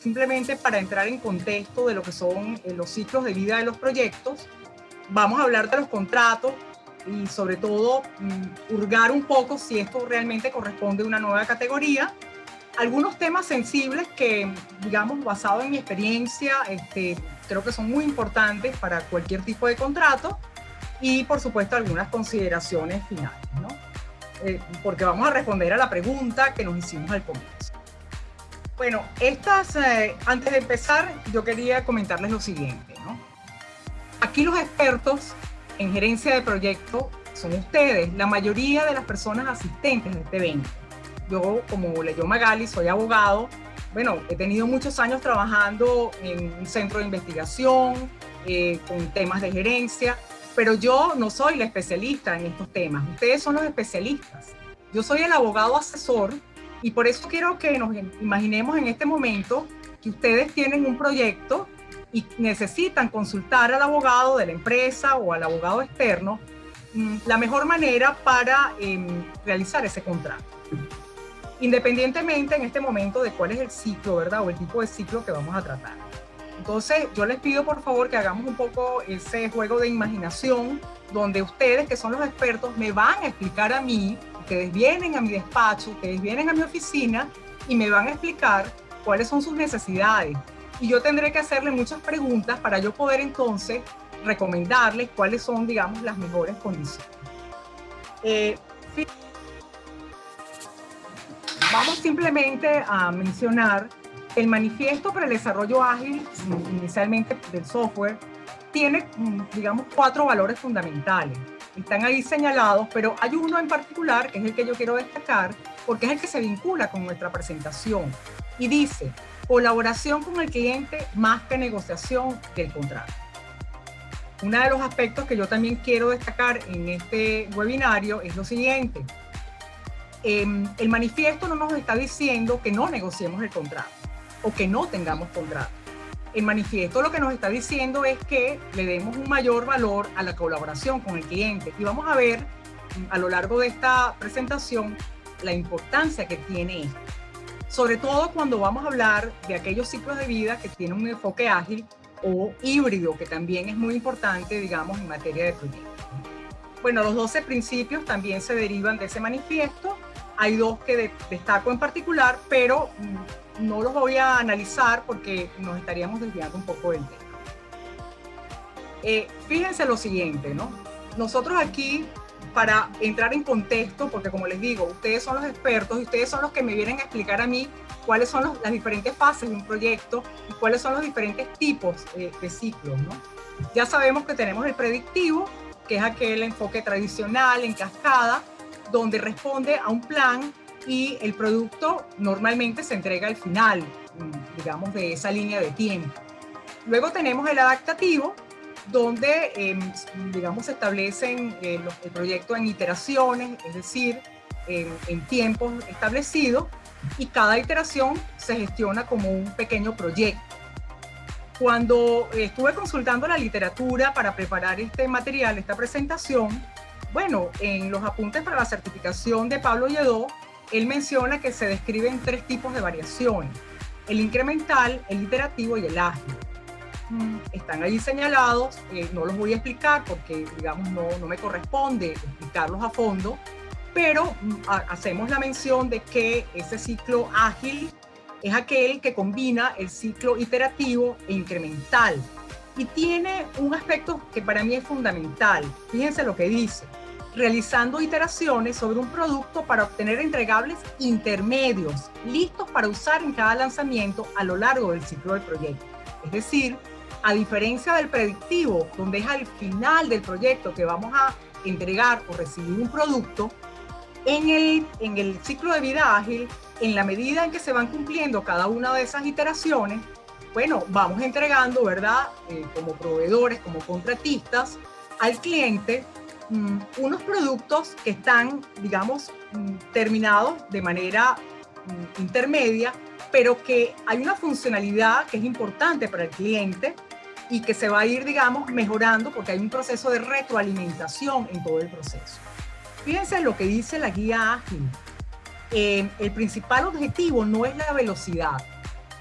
simplemente para entrar en contexto de lo que son los ciclos de vida de los proyectos. Vamos a hablar de los contratos y sobre todo hurgar un poco si esto realmente corresponde a una nueva categoría. Algunos temas sensibles que, digamos, basado en mi experiencia, creo que son muy importantes para cualquier tipo de contrato, y por supuesto algunas consideraciones finales, ¿no? Porque vamos a responder a la pregunta que nos hicimos al comienzo. Bueno, antes de empezar, yo quería comentarles lo siguiente, ¿no? Aquí los expertos en gerencia de proyectos son ustedes, la mayoría de las personas asistentes de este evento. Yo, como leyó Magali, soy abogado. Bueno, he tenido muchos años trabajando en un centro de investigación, con temas de gerencia, pero yo no soy la especialista en estos temas. Ustedes son los especialistas. Yo soy el abogado asesor, y por eso quiero que nos imaginemos en este momento que ustedes tienen un proyecto y necesitan consultar al abogado de la empresa o al abogado externo la mejor manera para realizar ese contrato. Independientemente en este momento de cuál es el ciclo, ¿verdad? O el tipo de ciclo que vamos a tratar. Entonces, yo les pido por favor que hagamos un poco ese juego de imaginación, donde ustedes, que son los expertos, me van a explicar a mí. Ustedes vienen a mi despacho, ustedes vienen a mi oficina y me van a explicar cuáles son sus necesidades. Y yo tendré que hacerle muchas preguntas para yo poder entonces recomendarles cuáles son, digamos, las mejores condiciones. Vamos simplemente a mencionar el manifiesto para el desarrollo ágil, inicialmente del software, tiene, digamos, 4 valores fundamentales. Están ahí señalados, pero hay uno en particular, que es el que yo quiero destacar, porque es el que se vincula con nuestra presentación. Y dice, colaboración con el cliente más que negociación del contrato. Uno de los aspectos que yo también quiero destacar en este webinario es lo siguiente. El manifiesto no nos está diciendo que no negociemos el contrato o que no tengamos contrato. El manifiesto lo que nos está diciendo es que le demos un mayor valor a la colaboración con el cliente. Y vamos a ver a lo largo de esta presentación la importancia que tiene esto. Sobre todo cuando vamos a hablar de aquellos ciclos de vida que tienen un enfoque ágil o híbrido, que también es muy importante, digamos, en materia de proyectos. Bueno, los 12 principios también se derivan de ese manifiesto. Hay 2 que destaco en particular, pero no los voy a analizar porque nos estaríamos desviando un poco del tema. Fíjense lo siguiente, ¿no? Nosotros aquí, para entrar en contexto, porque como les digo, ustedes son los expertos y ustedes son los que me vienen a explicar a mí cuáles son las diferentes fases de un proyecto y cuáles son los diferentes tipos de ciclos, ¿no? Ya sabemos que tenemos el predictivo, que es aquel enfoque tradicional en cascada, donde responde a un plan y el producto normalmente se entrega al final, digamos, de esa línea de tiempo. Luego tenemos el adaptativo, donde, digamos, se establecen el proyecto en iteraciones, es decir, en tiempos establecidos, y cada iteración se gestiona como un pequeño proyecto. Cuando estuve consultando la literatura para preparar este material, esta presentación, bueno, en los apuntes para la certificación de Pablo Lledó, él menciona que se describen 3 tipos de variaciones: el incremental, el iterativo y el ágil. Están ahí señalados, no los voy a explicar porque, digamos, no me corresponde explicarlos a fondo, pero hacemos la mención de que ese ciclo ágil es aquel que combina el ciclo iterativo e incremental y tiene un aspecto que para mí es fundamental. Fíjense lo que dice: realizando iteraciones sobre un producto para obtener entregables intermedios listos para usar en cada lanzamiento a lo largo del ciclo del proyecto. Es decir, a diferencia del predictivo, donde es al final del proyecto que vamos a entregar o recibir un producto, en el ciclo de vida ágil, en la medida en que se van cumpliendo cada una de esas iteraciones, bueno, vamos entregando, ¿verdad? Como proveedores, como contratistas, al cliente unos productos que están, digamos, terminados de manera intermedia, pero que hay una funcionalidad que es importante para el cliente y que se va a ir, digamos, mejorando porque hay un proceso de retroalimentación en todo el proceso. Fíjense lo que dice la guía ágil. El principal objetivo no es la velocidad,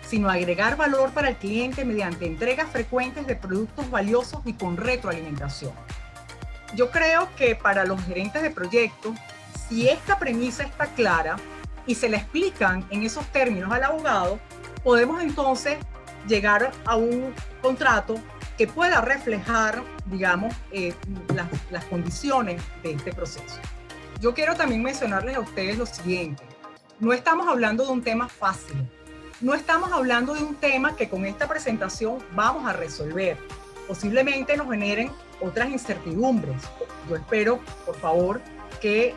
sino agregar valor para el cliente mediante entregas frecuentes de productos valiosos y con retroalimentación. Yo creo que para los gerentes de proyectos, si esta premisa está clara y se la explican en esos términos al abogado, podemos entonces llegar a un contrato que pueda reflejar, digamos, las condiciones de este proceso. Yo quiero también mencionarles a ustedes lo siguiente. No estamos hablando de un tema fácil. No estamos hablando de un tema que con esta presentación vamos a resolver. Posiblemente nos generen otras incertidumbres. Yo espero, por favor, que,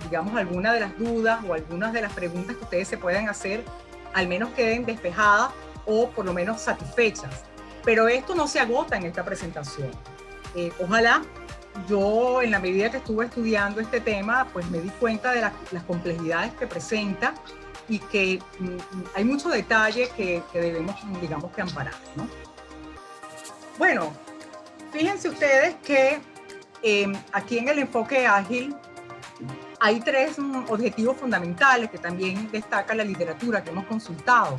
digamos, alguna de las dudas o algunas de las preguntas que ustedes se puedan hacer, al menos queden despejadas o por lo menos satisfechas. Pero esto no se agota en esta presentación. Ojalá yo, en la medida que estuve estudiando este tema, pues me di cuenta de las complejidades que presenta y que hay mucho detalle que debemos, digamos, que amparar, ¿no? Bueno, fíjense ustedes que aquí en el enfoque ágil hay 3 objetivos fundamentales que también destaca la literatura que hemos consultado.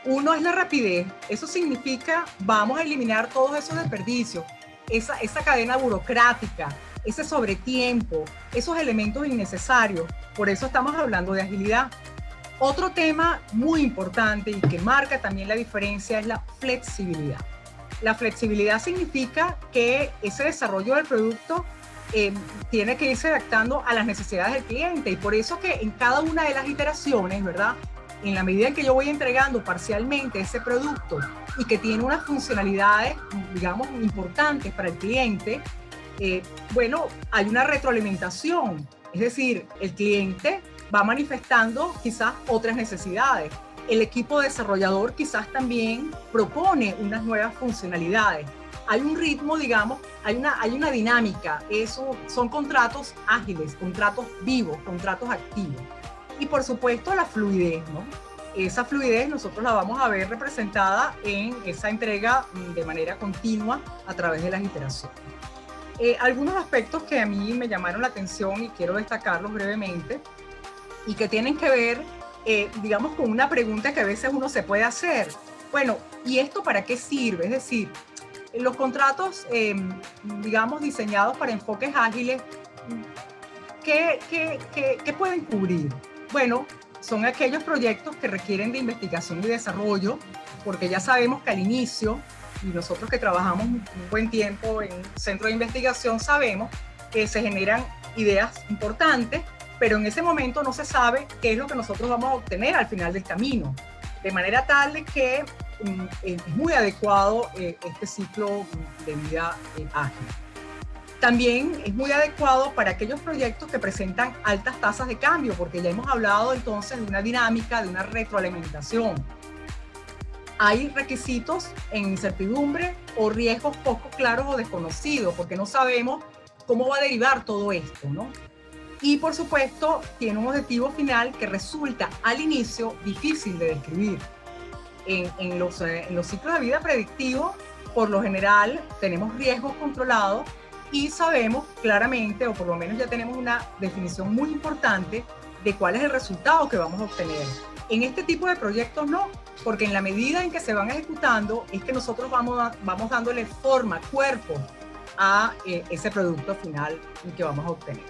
Uno es la rapidez. Eso significa vamos a eliminar todos esos desperdicios, esa cadena burocrática, ese sobretiempo, esos elementos innecesarios. Por eso estamos hablando de agilidad. Otro tema muy importante y que marca también la diferencia es la flexibilidad. La flexibilidad significa que ese desarrollo del producto tiene que irse adaptando a las necesidades del cliente, y por eso que en cada una de las iteraciones, ¿verdad?, en la medida en que yo voy entregando parcialmente ese producto y que tiene unas funcionalidades, digamos, importantes para el cliente, bueno, hay una retroalimentación. Es decir, el cliente va manifestando quizás otras necesidades. El equipo desarrollador quizás también propone unas nuevas funcionalidades. Hay un ritmo, digamos, hay una dinámica. Eso son contratos ágiles, contratos vivos, contratos activos. Y por supuesto la fluidez, ¿no? Esa fluidez nosotros la vamos a ver representada en esa entrega de manera continua a través de las iteraciones. Algunos aspectos que a mí me llamaron la atención y quiero destacarlos brevemente y que tienen que ver, digamos, con una pregunta que a veces uno se puede hacer. Bueno, ¿y esto para qué sirve? Es decir, los contratos, digamos, diseñados para enfoques ágiles, ¿qué pueden cubrir? Bueno, son aquellos proyectos que requieren de investigación y desarrollo, porque ya sabemos que al inicio, y nosotros que trabajamos un buen tiempo en un centro de investigación, sabemos que se generan ideas importantes, pero en ese momento no se sabe qué es lo que nosotros vamos a obtener al final del camino. De manera tal de que es muy adecuado este ciclo de vida ágil. También es muy adecuado para aquellos proyectos que presentan altas tasas de cambio, porque ya hemos hablado entonces de una dinámica, de una retroalimentación. Hay requisitos en incertidumbre o riesgos poco claros o desconocidos, porque no sabemos cómo va a derivar todo esto, ¿no? Y por supuesto, tiene un objetivo final que resulta al inicio difícil de describir. En los ciclos de vida predictivos, por lo general, tenemos riesgos controlados y sabemos claramente, o por lo menos ya tenemos una definición muy importante de cuál es el resultado que vamos a obtener. En este tipo de proyectos no, porque en la medida en que se van ejecutando es que nosotros vamos dándole forma, cuerpo a ese producto final que vamos a obtener.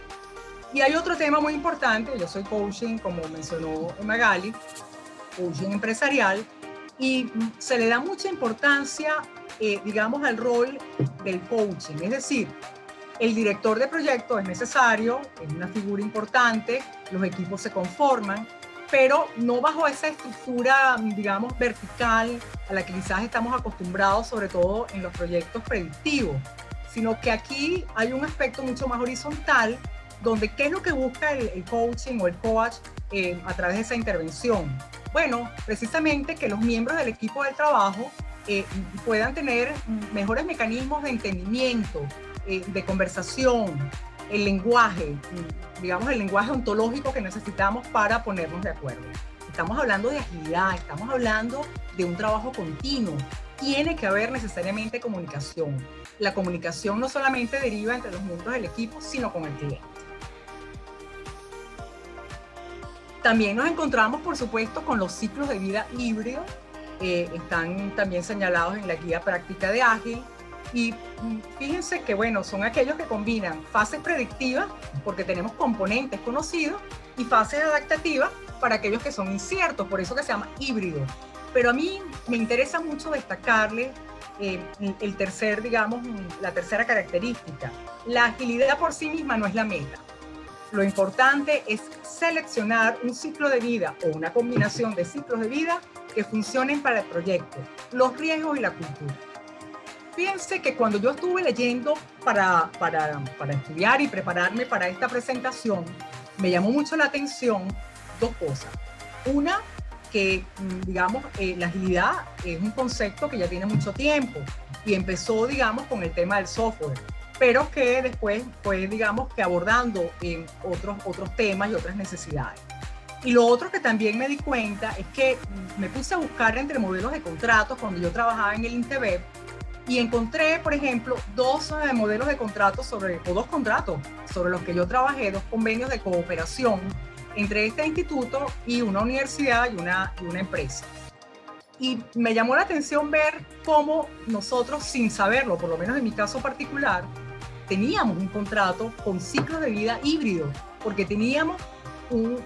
Y hay otro tema muy importante. Yo soy coaching, como mencionó Magali, coaching empresarial, y se le da mucha importancia, digamos, al rol del coaching. Es decir, el director de proyecto es necesario, es una figura importante, los equipos se conforman, pero no bajo esa estructura, digamos, vertical a la que quizás estamos acostumbrados, sobre todo en los proyectos predictivos, sino que aquí hay un aspecto mucho más horizontal, donde ¿qué es lo que busca el coaching o el coach a través de esa intervención? Bueno, precisamente que los miembros del equipo del trabajo puedan tener mejores mecanismos de entendimiento, de conversación, el lenguaje, digamos el lenguaje ontológico que necesitamos para ponernos de acuerdo. Estamos hablando de agilidad, estamos hablando de un trabajo continuo. Tiene que haber necesariamente comunicación. La comunicación no solamente deriva entre los miembros del equipo, sino con el cliente. También nos encontramos, por supuesto, con los ciclos de vida híbridos, están también señalados en la guía práctica de Ágil. Y fíjense que, bueno, son aquellos que combinan fases predictivas, porque tenemos componentes conocidos, y fases adaptativas para aquellos que son inciertos, por eso que se llama híbrido. Pero a mí me interesa mucho destacarle el tercer, digamos, la tercera característica. La agilidad por sí misma no es la meta. Lo importante es seleccionar un ciclo de vida o una combinación de ciclos de vida que funcionen para el proyecto, los riesgos y la cultura. Fíjense que cuando yo estuve leyendo para estudiar y prepararme para esta presentación, me llamó mucho la atención dos cosas. Una, que digamos, la agilidad es un concepto que ya tiene mucho tiempo y empezó, digamos, con el tema del software, pero que después fue, digamos, que abordando otros temas y otras necesidades. Y lo otro que también me di cuenta es que me puse a buscar entre modelos de contratos cuando yo trabajaba en el INTEBEP y encontré, por ejemplo, dos modelos de contratos o dos contratos sobre los que yo trabajé, dos convenios de cooperación entre este instituto y una universidad y una empresa. Y me llamó la atención ver cómo nosotros, sin saberlo, por lo menos en mi caso particular, teníamos un contrato con ciclos de vida híbrido, porque teníamos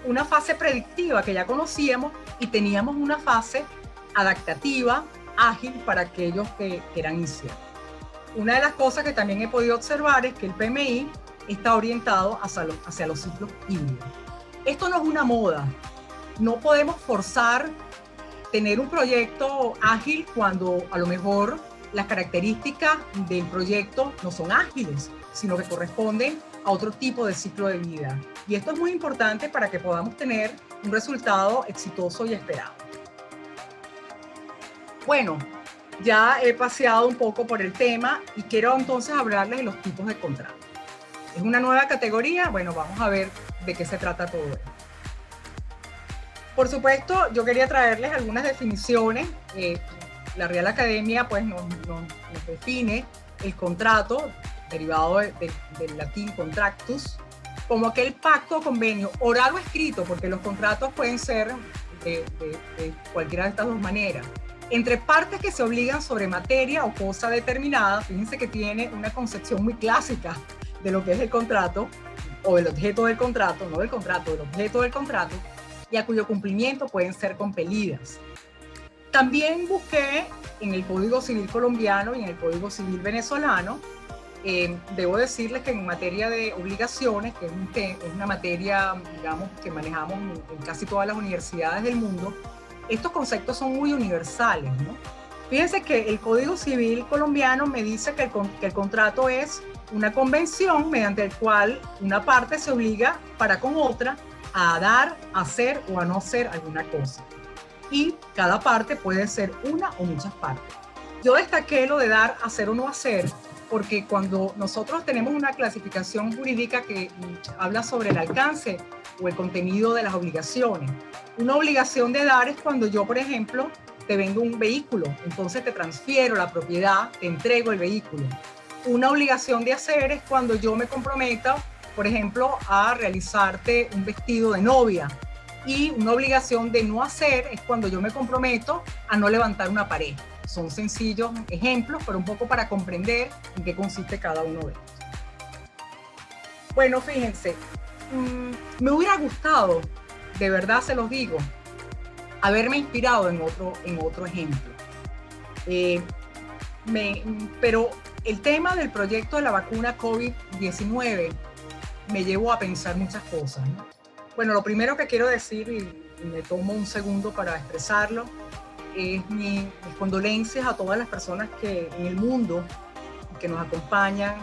una fase predictiva que ya conocíamos y teníamos una fase adaptativa, ágil para aquellos que eran inciertos. Una de las cosas que también he podido observar es que el PMI está orientado hacia los ciclos híbridos. Esto no es una moda, no podemos forzar tener un proyecto ágil cuando a lo mejor las características del proyecto no son ágiles, sino que corresponden a otro tipo de ciclo de vida. Y esto es muy importante para que podamos tener un resultado exitoso y esperado. Bueno, ya he paseado un poco por el tema y quiero entonces hablarles de los tipos de contratos. Es una nueva categoría, bueno, vamos a ver de qué se trata todo esto. Por supuesto, yo quería traerles algunas definiciones. La Real Academia pues, nos define el contrato, derivado del latín contractus, como aquel pacto o convenio oral o escrito, porque los contratos pueden ser de cualquiera de estas dos maneras, entre partes que se obligan sobre materia o cosa determinada. Fíjense que tiene una concepción muy clásica de lo que es el contrato, o el objeto del contrato, no del contrato, del objeto del contrato, y a cuyo cumplimiento pueden ser compelidas. También busqué en el Código Civil colombiano y en el Código Civil venezolano. Debo decirles que en materia de obligaciones, que es una materia, digamos, que manejamos en casi todas las universidades del mundo, estos conceptos son muy universales, ¿no? Fíjense que el Código Civil colombiano me dice que el contrato es una convención mediante el cual una parte se obliga para con otra a dar, a hacer o a no hacer alguna cosa. Y cada parte puede ser una o muchas partes. Yo destaqué lo de dar, hacer o no hacer, porque cuando nosotros tenemos una clasificación jurídica que habla sobre el alcance o el contenido de las obligaciones, una obligación de dar es cuando yo, por ejemplo, te vendo un vehículo, entonces te transfiero la propiedad, te entrego el vehículo. Una obligación de hacer es cuando yo me comprometo, por ejemplo, a realizarte un vestido de novia. Y una obligación de no hacer es cuando yo me comprometo a no levantar una pared. Son sencillos ejemplos, pero un poco para comprender en qué consiste cada uno de ellos. Bueno, fíjense, me hubiera gustado, de verdad se los digo, haberme inspirado en otro ejemplo. Pero el tema del proyecto de la vacuna COVID-19 me llevó a pensar muchas cosas, ¿no? Bueno, lo primero que quiero decir, y me tomo un segundo para expresarlo, es mis condolencias a todas las personas que en el mundo que nos acompañan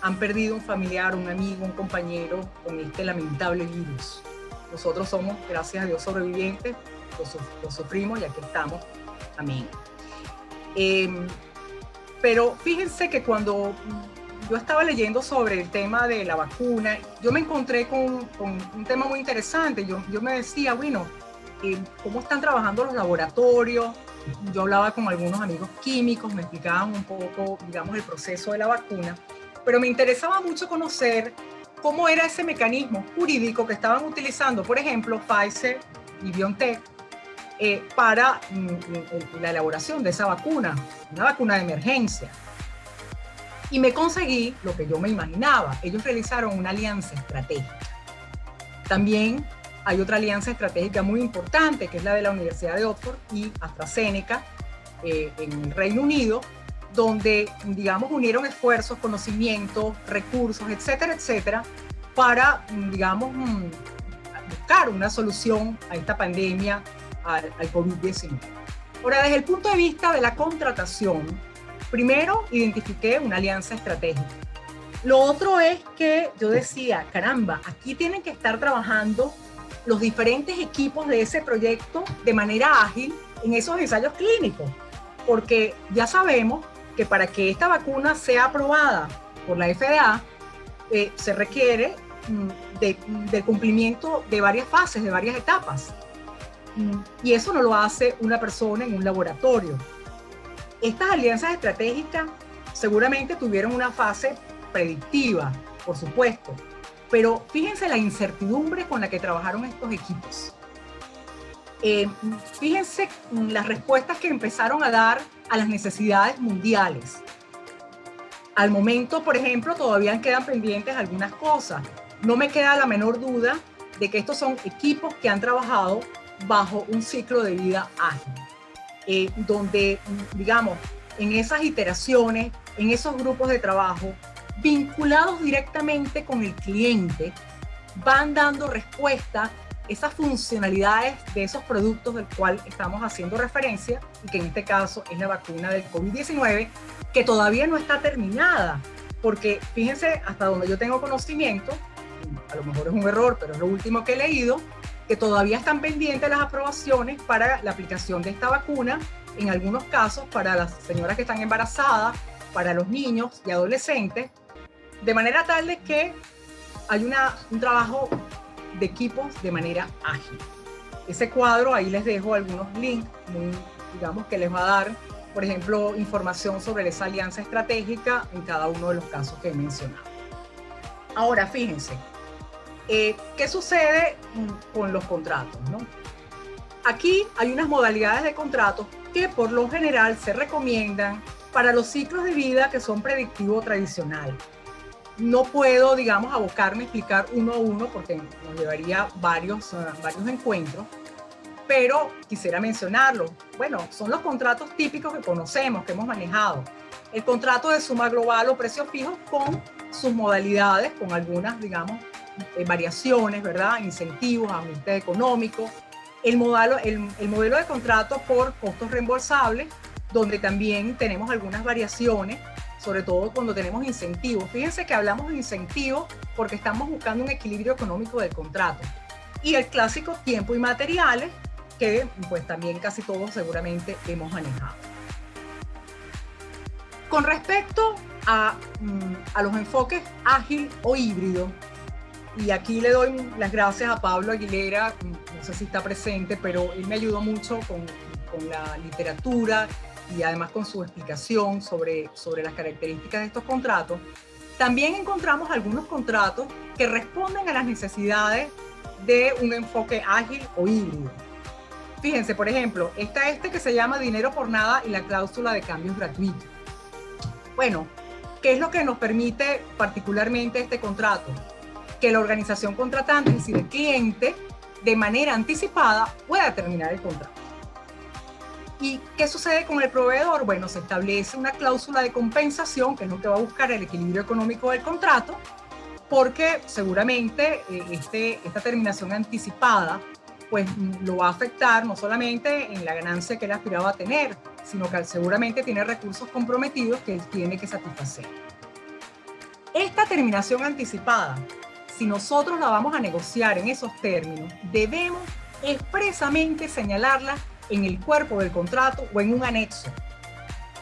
han perdido un familiar, un amigo, un compañero con este lamentable virus. Nosotros somos, gracias a Dios, sobrevivientes, lo sufrimos y aquí estamos. Amén. Pero fíjense que cuando yo estaba leyendo sobre el tema de la vacuna, yo me encontré con un tema muy interesante. Yo me decía, bueno, ¿cómo están trabajando los laboratorios? Yo hablaba con algunos amigos químicos, me explicaban un poco, digamos, el proceso de la vacuna, pero me interesaba mucho conocer cómo era ese mecanismo jurídico que estaban utilizando, por ejemplo, Pfizer y BioNTech, para la elaboración de esa vacuna, una vacuna de emergencia. Y me conseguí lo que yo me imaginaba. Ellos realizaron una alianza estratégica. También hay otra alianza estratégica muy importante, que es la de la Universidad de Oxford y AstraZeneca en el Reino Unido, donde, digamos, unieron esfuerzos, conocimientos, recursos, etcétera, etcétera, para, digamos, buscar una solución a esta pandemia, al COVID-19. Ahora, desde el punto de vista de la contratación, primero identifiqué una alianza estratégica. Lo otro es que yo decía, caramba, aquí tienen que estar trabajando los diferentes equipos de ese proyecto de manera ágil en esos ensayos clínicos, porque ya sabemos que para que esta vacuna sea aprobada por la FDA, se requiere del cumplimiento de varias fases, de varias etapas. Y eso no lo hace una persona en un laboratorio. Estas alianzas estratégicas seguramente tuvieron una fase predictiva, por supuesto, pero fíjense la incertidumbre con la que trabajaron estos equipos. Fíjense las respuestas que empezaron a dar a las necesidades mundiales. Al momento, por ejemplo, todavía quedan pendientes algunas cosas. No me queda la menor duda de que estos son equipos que han trabajado bajo un ciclo de vida ágil, donde, digamos, en esas iteraciones, en esos grupos de trabajo, vinculados directamente con el cliente, van dando respuesta a esas funcionalidades de esos productos del cual estamos haciendo referencia, y que en este caso es la vacuna del COVID-19, que todavía no está terminada, porque fíjense, hasta donde yo tengo conocimiento, a lo mejor es un error, pero es lo último que he leído, que todavía están pendientes las aprobaciones para la aplicación de esta vacuna, en algunos casos para las señoras que están embarazadas, para los niños y adolescentes, de manera tal de que hay un trabajo de equipos de manera ágil. Ese cuadro, ahí les dejo algunos links, digamos, que les va a dar, por ejemplo, información sobre esa alianza estratégica en cada uno de los casos que he mencionado. Ahora, fíjense, ¿qué sucede con los contratos, ¿no? Aquí hay unas modalidades de contratos que por lo general se recomiendan para los ciclos de vida que son predictivo tradicional. No puedo, digamos, abocarme a explicar uno a uno porque nos llevaría varios encuentros, pero quisiera mencionarlo. Bueno, son los contratos típicos que conocemos, que hemos manejado. El contrato de suma global o precio fijo con sus modalidades, con algunas, digamos, variaciones, ¿verdad? Incentivos, ajuste económico. El modelo de contrato por costos reembolsables, donde también tenemos algunas variaciones, sobre todo cuando tenemos incentivos. Fíjense que hablamos de incentivos porque estamos buscando un equilibrio económico del contrato. Y el clásico tiempo y materiales, que pues también casi todos seguramente hemos manejado. Con respecto a los enfoques ágil o híbrido, y aquí le doy las gracias a Pablo Aguilera, no sé si está presente, pero él me ayudó mucho con la literatura y además con su explicación sobre las características de estos contratos. También encontramos algunos contratos que responden a las necesidades de un enfoque ágil o híbrido. Fíjense, por ejemplo, está este que se llama dinero por nada y la cláusula de cambios gratuitos. Bueno, ¿qué es lo que nos permite particularmente este contrato? Que la organización contratante, es decir, el cliente, de manera anticipada pueda terminar el contrato. ¿Y qué sucede con el proveedor? Bueno, se establece una cláusula de compensación, que es lo que va a buscar el equilibrio económico del contrato, porque seguramente esta terminación anticipada pues lo va a afectar no solamente en la ganancia que él aspiraba a tener, sino que seguramente tiene recursos comprometidos que él tiene que satisfacer. Esta terminación anticipada, si nosotros la vamos a negociar en esos términos, debemos expresamente señalarla en el cuerpo del contrato o en un anexo.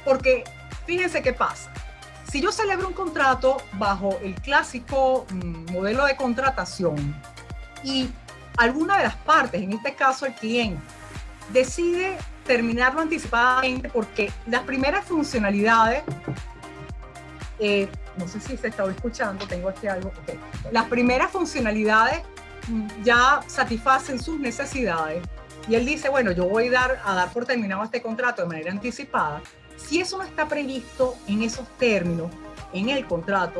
Porque fíjense qué pasa. Si yo celebro un contrato bajo el clásico modelo de contratación y alguna de las partes, en este caso el cliente, decide terminarlo anticipadamente porque las primeras funcionalidades, no sé si se está escuchando, tengo aquí algo, okay. Las primeras funcionalidades ya satisfacen sus necesidades. y él dice, bueno, yo voy a dar por terminado este contrato de manera anticipada, si eso no está previsto en esos términos, en el contrato,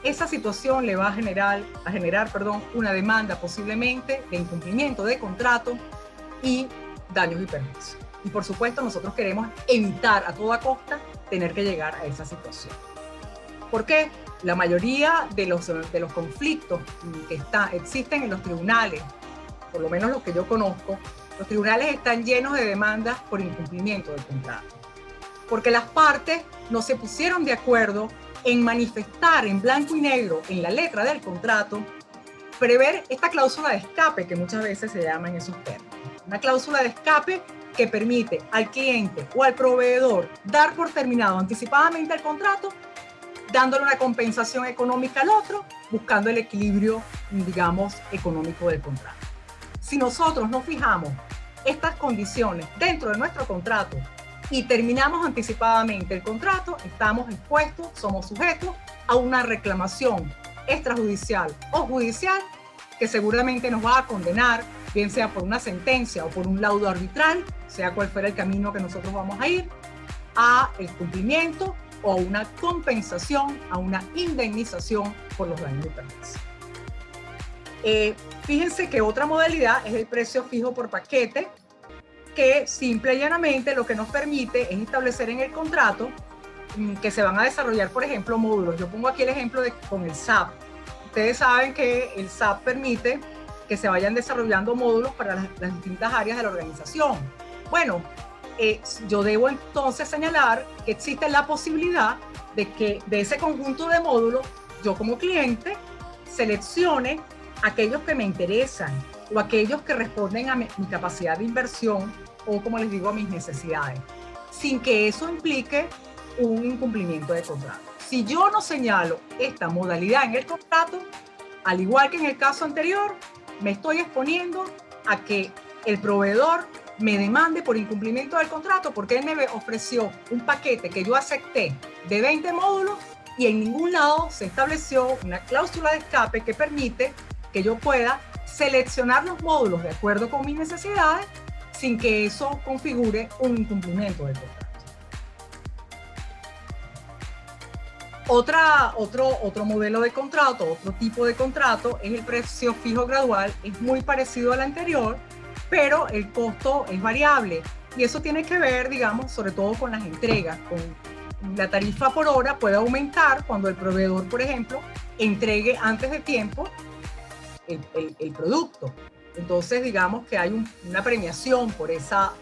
esa situación le va a generar una demanda posiblemente de incumplimiento de contrato y daños y perjuicios. Y por supuesto nosotros queremos evitar a toda costa tener que llegar a esa situación. ¿Por qué? La mayoría de los conflictos que existen en los tribunales, por lo menos los que yo conozco, los tribunales están llenos de demandas por incumplimiento del contrato. Porque las partes no se pusieron de acuerdo en manifestar en blanco y negro en la letra del contrato, prever esta cláusula de escape que muchas veces se llama en esos términos. Una cláusula de escape que permite al cliente o al proveedor dar por terminado anticipadamente el contrato, dándole una compensación económica al otro, buscando el equilibrio, digamos, económico del contrato. Si nosotros no fijamos estas condiciones dentro de nuestro contrato y terminamos anticipadamente el contrato, estamos expuestos, somos sujetos a una reclamación extrajudicial o judicial que seguramente nos va a condenar, bien sea por una sentencia o por un laudo arbitral, sea cual fuera el camino que nosotros vamos a ir, a el cumplimiento o a una compensación, a una indemnización por los daños y perjuicios. Fíjense que otra modalidad es el precio fijo por paquete, que simple y llanamente lo que nos permite es establecer en el contrato que se van a desarrollar, por ejemplo, módulos. Yo pongo aquí el ejemplo con el SAP. Ustedes saben que el SAP permite que se vayan desarrollando módulos para las distintas áreas de la organización. Bueno, yo debo entonces señalar que existe la posibilidad de que de ese conjunto de módulos, yo como cliente seleccione aquellos que me interesan o aquellos que responden a mi capacidad de inversión o, como les digo, a mis necesidades, sin que eso implique un incumplimiento de contrato. Si yo no señalo esta modalidad en el contrato, al igual que en el caso anterior, me estoy exponiendo a que el proveedor me demande por incumplimiento del contrato porque él me ofreció un paquete que yo acepté de 20 módulos y en ningún lado se estableció una cláusula de escape que permite que yo pueda seleccionar los módulos de acuerdo con mis necesidades sin que eso configure un incumplimiento del contrato. Otro modelo de contrato, otro tipo de contrato es el precio fijo gradual. Es muy parecido al anterior, pero el costo es variable. Y eso tiene que ver, digamos, sobre todo con las entregas. Con la tarifa por hora puede aumentar cuando el proveedor, por ejemplo, entregue antes de tiempo el producto. Entonces, digamos que hay una premiación por esa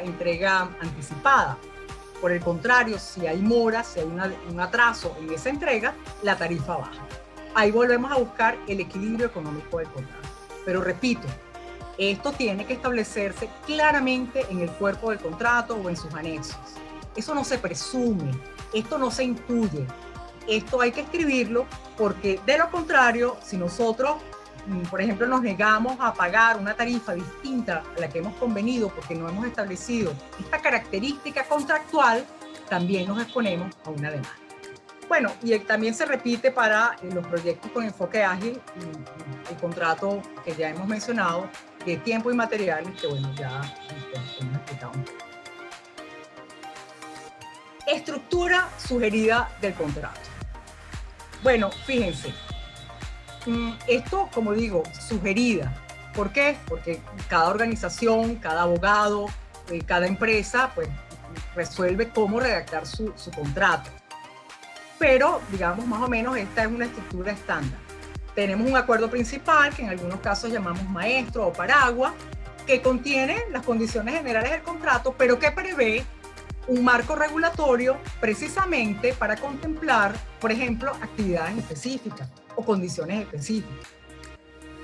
entrega anticipada. Por el contrario, si hay mora, si hay un atraso en esa entrega, la tarifa baja. Ahí volvemos a buscar el equilibrio económico del contrato. Pero repito, esto tiene que establecerse claramente en el cuerpo del contrato o en sus anexos. Eso no se presume, esto no se intuye. Esto hay que escribirlo porque de lo contrario, si nosotros, por ejemplo, nos negamos a pagar una tarifa distinta a la que hemos convenido porque no hemos establecido esta característica contractual, también nos exponemos a una demanda. Bueno, y también se repite para los proyectos con enfoque ágil, el contrato que ya hemos mencionado de tiempo y materiales, que bueno, ya hemos explicado un poco. Estructura sugerida del contrato. Bueno, fíjense. Esto, como digo, sugerida. ¿Por qué? Porque cada organización, cada abogado, cada empresa, pues resuelve cómo redactar su contrato. Pero, digamos, más o menos esta es una estructura estándar. Tenemos un acuerdo principal, que en algunos casos llamamos maestro o paraguas, que contiene las condiciones generales del contrato, pero que prevé un marco regulatorio precisamente para contemplar, por ejemplo, actividades específicas o condiciones específicas.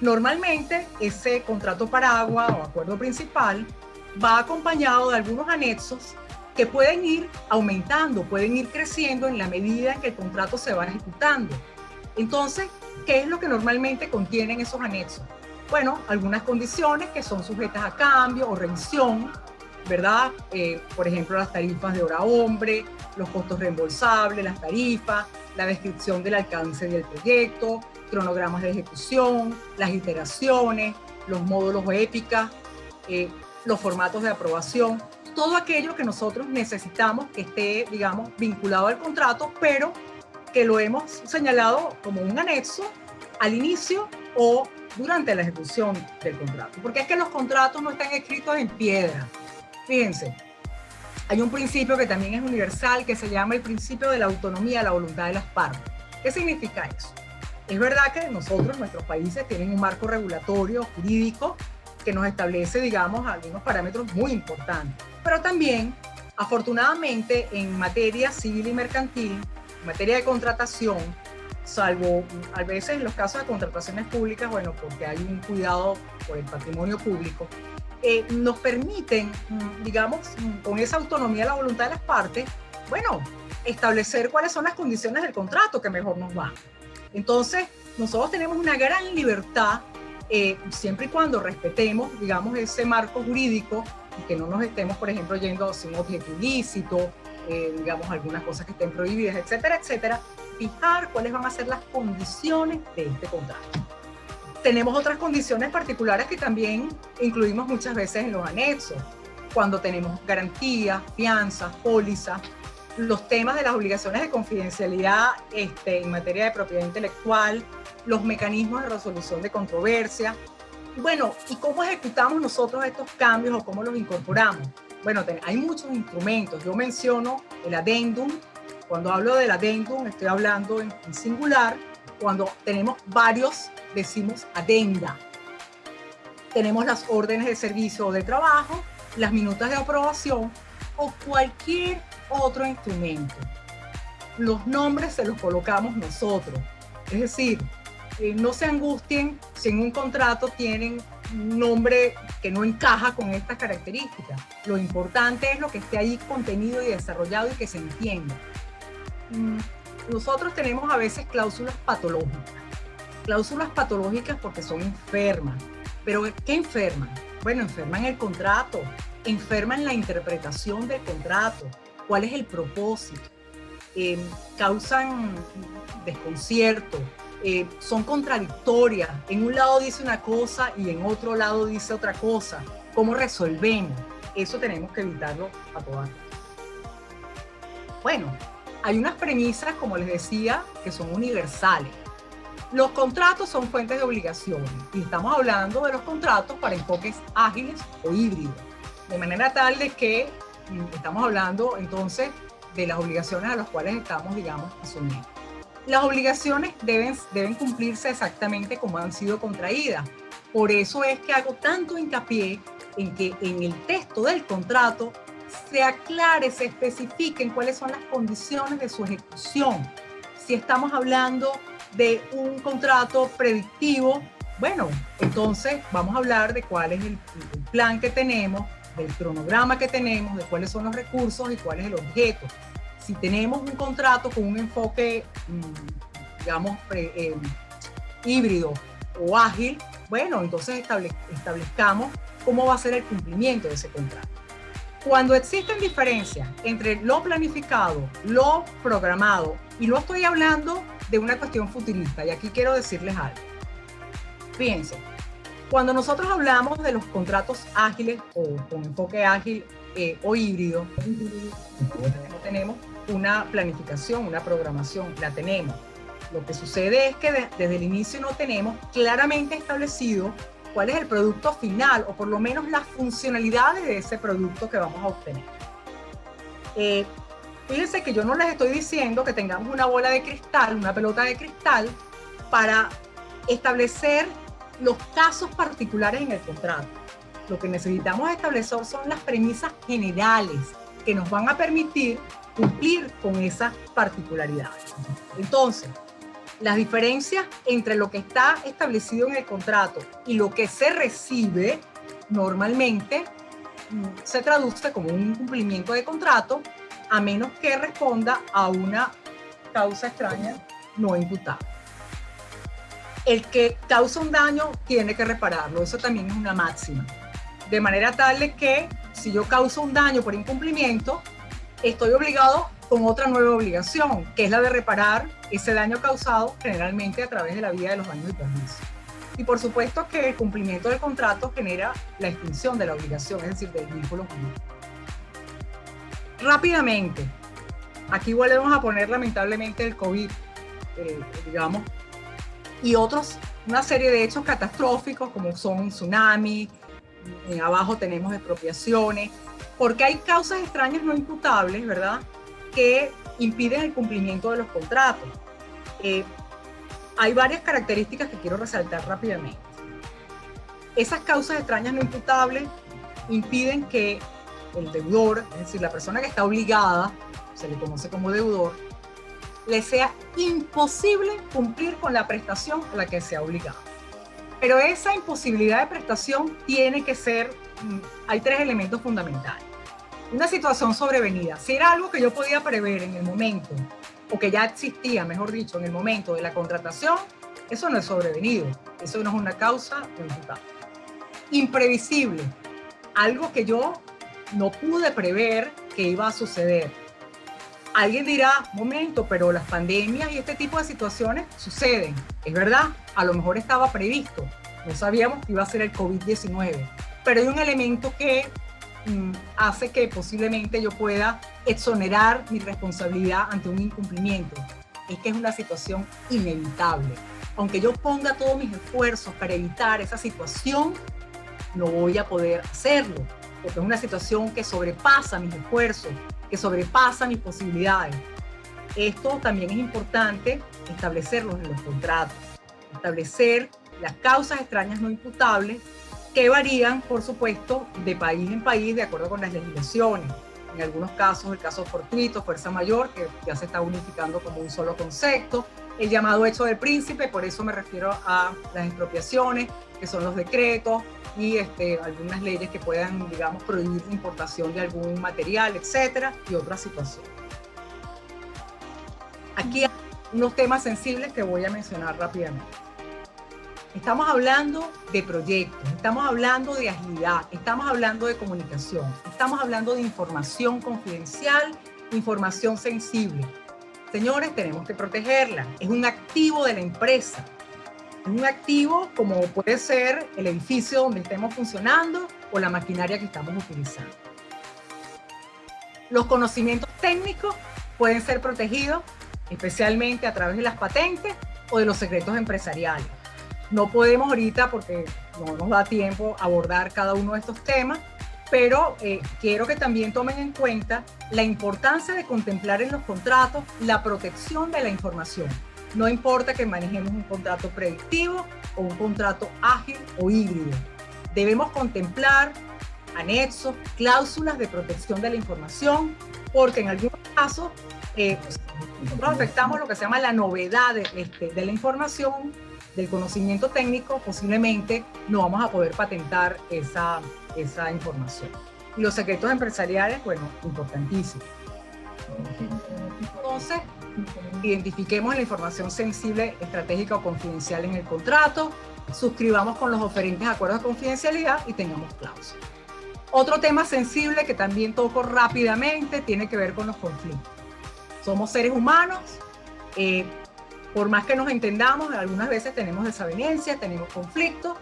Normalmente, ese contrato paraguas o acuerdo principal va acompañado de algunos anexos que pueden ir aumentando, pueden ir creciendo en la medida en que el contrato se va ejecutando. Entonces, ¿qué es lo que normalmente contienen esos anexos? Bueno, algunas condiciones que son sujetas a cambio o revisión, ¿verdad? Por ejemplo, las tarifas de hora hombre, los costos reembolsables, las tarifas, la descripción del alcance del proyecto, cronogramas de ejecución, las iteraciones, los módulos o épicas, los formatos de aprobación, todo aquello que nosotros necesitamos que esté, digamos, vinculado al contrato, pero que lo hemos señalado como un anexo al inicio o durante la ejecución del contrato. Porque es que los contratos no están escritos en piedra. Fíjense, hay un principio que también es universal que se llama el principio de la autonomía de la voluntad de las partes. ¿Qué significa eso? Es verdad que nuestros países tienen un marco regulatorio, jurídico, que nos establece, digamos, algunos parámetros muy importantes. Pero también, afortunadamente, en materia civil y mercantil, en materia de contratación, salvo a veces en los casos de contrataciones públicas, bueno, porque hay un cuidado por el patrimonio público, nos permiten, digamos, con esa autonomía de la voluntad de las partes, bueno, establecer cuáles son las condiciones del contrato que mejor nos van. Entonces, nosotros tenemos una gran libertad, siempre y cuando respetemos, digamos, ese marco jurídico y que no nos estemos, por ejemplo, yendo sin objeto ilícito, digamos, algunas cosas que estén prohibidas, etcétera, etcétera, fijar cuáles van a ser las condiciones de este contrato. Tenemos otras condiciones particulares que también incluimos muchas veces en los anexos, cuando tenemos garantías, fianzas, pólizas, los temas de las obligaciones de confidencialidad en materia de propiedad intelectual, los mecanismos de resolución de controversias. Bueno, ¿y cómo ejecutamos nosotros estos cambios o cómo los incorporamos? Bueno, hay muchos instrumentos. Yo menciono el adendum. Cuando hablo del adendum, estoy hablando en singular. Cuando tenemos varios, decimos adenda. Tenemos las órdenes de servicio o de trabajo, las minutas de aprobación o cualquier otro instrumento. Los nombres se los colocamos nosotros. Es decir, no se angustien si en un contrato tienen un nombre que no encaja con estas características. Lo importante es lo que esté ahí contenido y desarrollado y que se entienda. Nosotros tenemos a veces cláusulas patológicas. Cláusulas patológicas porque son enfermas. ¿Pero qué enferman? Bueno, enferman el contrato, enferman la interpretación del contrato. ¿Cuál es el propósito? Causan desconcierto, son contradictorias. En un lado dice una cosa y en otro lado dice otra cosa. ¿Cómo resolvemos? Eso tenemos que evitarlo a todas. Bueno, hay unas premisas, como les decía, que son universales. Los contratos son fuentes de obligaciones y estamos hablando de los contratos para enfoques ágiles o híbridos. De manera tal de que estamos hablando entonces de las obligaciones a las cuales estamos, digamos, asumiendo. Las obligaciones deben cumplirse exactamente como han sido contraídas. Por eso es que hago tanto hincapié en que en el texto del contrato se aclare, se especifiquen cuáles son las condiciones de su ejecución. Si estamos hablando de un contrato predictivo, bueno, entonces vamos a hablar de cuál es el plan que tenemos, del cronograma que tenemos, de cuáles son los recursos y cuál es el objeto. Si tenemos un contrato con un enfoque, digamos, híbrido o ágil, bueno, entonces establezcamos cómo va a ser el cumplimiento de ese contrato. Cuando existen diferencias entre lo planificado, lo programado, y no estoy hablando de una cuestión futurista, y aquí quiero decirles algo. Fíjense, cuando nosotros hablamos de los contratos ágiles o con enfoque ágil o híbrido, no tenemos una planificación, una programación, la tenemos. Lo que sucede es que desde el inicio no tenemos claramente establecido cuál es el producto final o por lo menos las funcionalidades de ese producto que vamos a obtener. Fíjense que yo no les estoy diciendo que tengamos una bola de cristal, una pelota de cristal para establecer los casos particulares en el contrato. Lo que necesitamos establecer son las premisas generales que nos van a permitir cumplir con esas particularidades. Entonces, las diferencias entre lo que está establecido en el contrato y lo que se recibe normalmente se traduce como un incumplimiento de contrato a menos que responda a una causa extraña no imputable. El que causa un daño tiene que repararlo, eso también es una máxima. De manera tal de que si yo causo un daño por incumplimiento, estoy obligado con otra nueva obligación, que es la de reparar ese daño causado generalmente a través de la vía de los daños y perjuicios. Y por supuesto que el cumplimiento del contrato genera la extinción de la obligación, es decir, del vínculo jurídico. Rápidamente, aquí volvemos a poner lamentablemente el COVID, digamos, y otros, una serie de hechos catastróficos como son tsunamis, abajo tenemos expropiaciones, porque hay causas extrañas no imputables, ¿verdad?, que impiden el cumplimiento de los contratos. Hay varias características que quiero resaltar rápidamente. Esas causas extrañas no imputables impiden que el deudor, es decir, la persona que está obligada, se le conoce como deudor, le sea imposible cumplir con la prestación a la que sea obligado. Pero esa imposibilidad de prestación tiene que ser, hay tres elementos fundamentales. Una situación sobrevenida, si era algo que yo podía prever en el momento, o que ya existía, mejor dicho, en el momento de la contratación, eso no es sobrevenido, eso no es una causa no imputable. Imprevisible, algo que yo no pude prever que iba a suceder. Alguien dirá, momento, pero las pandemias y este tipo de situaciones suceden. Es verdad, a lo mejor estaba previsto, no sabíamos que iba a ser el COVID-19, pero hay un elemento que hace que posiblemente yo pueda exonerar mi responsabilidad ante un incumplimiento. Es que es una situación inevitable. Aunque yo ponga todos mis esfuerzos para evitar esa situación, no voy a poder hacerlo, porque es una situación que sobrepasa mis esfuerzos, que sobrepasa mis posibilidades. Esto también es importante establecerlo en los contratos, establecer las causas extrañas no imputables, que varían, por supuesto, de país en país, de acuerdo con las legislaciones. En algunos casos, el caso fortuito, fuerza mayor, que ya se está unificando como un solo concepto, el llamado hecho del príncipe, por eso me refiero a las expropiaciones, que son los decretos, y algunas leyes que puedan, digamos, prohibir la importación de algún material, etcétera, y otras situaciones. Aquí hay unos temas sensibles que voy a mencionar rápidamente. Estamos hablando de proyectos, estamos hablando de agilidad, estamos hablando de comunicación, estamos hablando de información confidencial, información sensible. Señores, tenemos que protegerla. Es un activo de la empresa. Es un activo como puede ser el edificio donde estemos funcionando o la maquinaria que estamos utilizando. Los conocimientos técnicos pueden ser protegidos, especialmente a través de las patentes o de los secretos empresariales. No podemos ahorita, porque no nos da tiempo, abordar cada uno de estos temas, pero quiero que también tomen en cuenta la importancia de contemplar en los contratos la protección de la información. No importa que manejemos un contrato predictivo o un contrato ágil o híbrido. Debemos contemplar anexos, cláusulas de protección de la información, porque en algunos casos nosotros afectamos lo que se llama la novedad de la información, del conocimiento técnico, posiblemente no vamos a poder patentar esa información. Y los secretos empresariales, bueno, importantísimos. Entonces, identifiquemos la información sensible, estratégica o confidencial en el contrato, suscribamos con los oferentes acuerdos de confidencialidad y tengamos cláusulas. Otro tema sensible que también toco rápidamente tiene que ver con los conflictos. Somos seres humanos, por más que nos entendamos, algunas veces tenemos desavenencias, tenemos conflictos.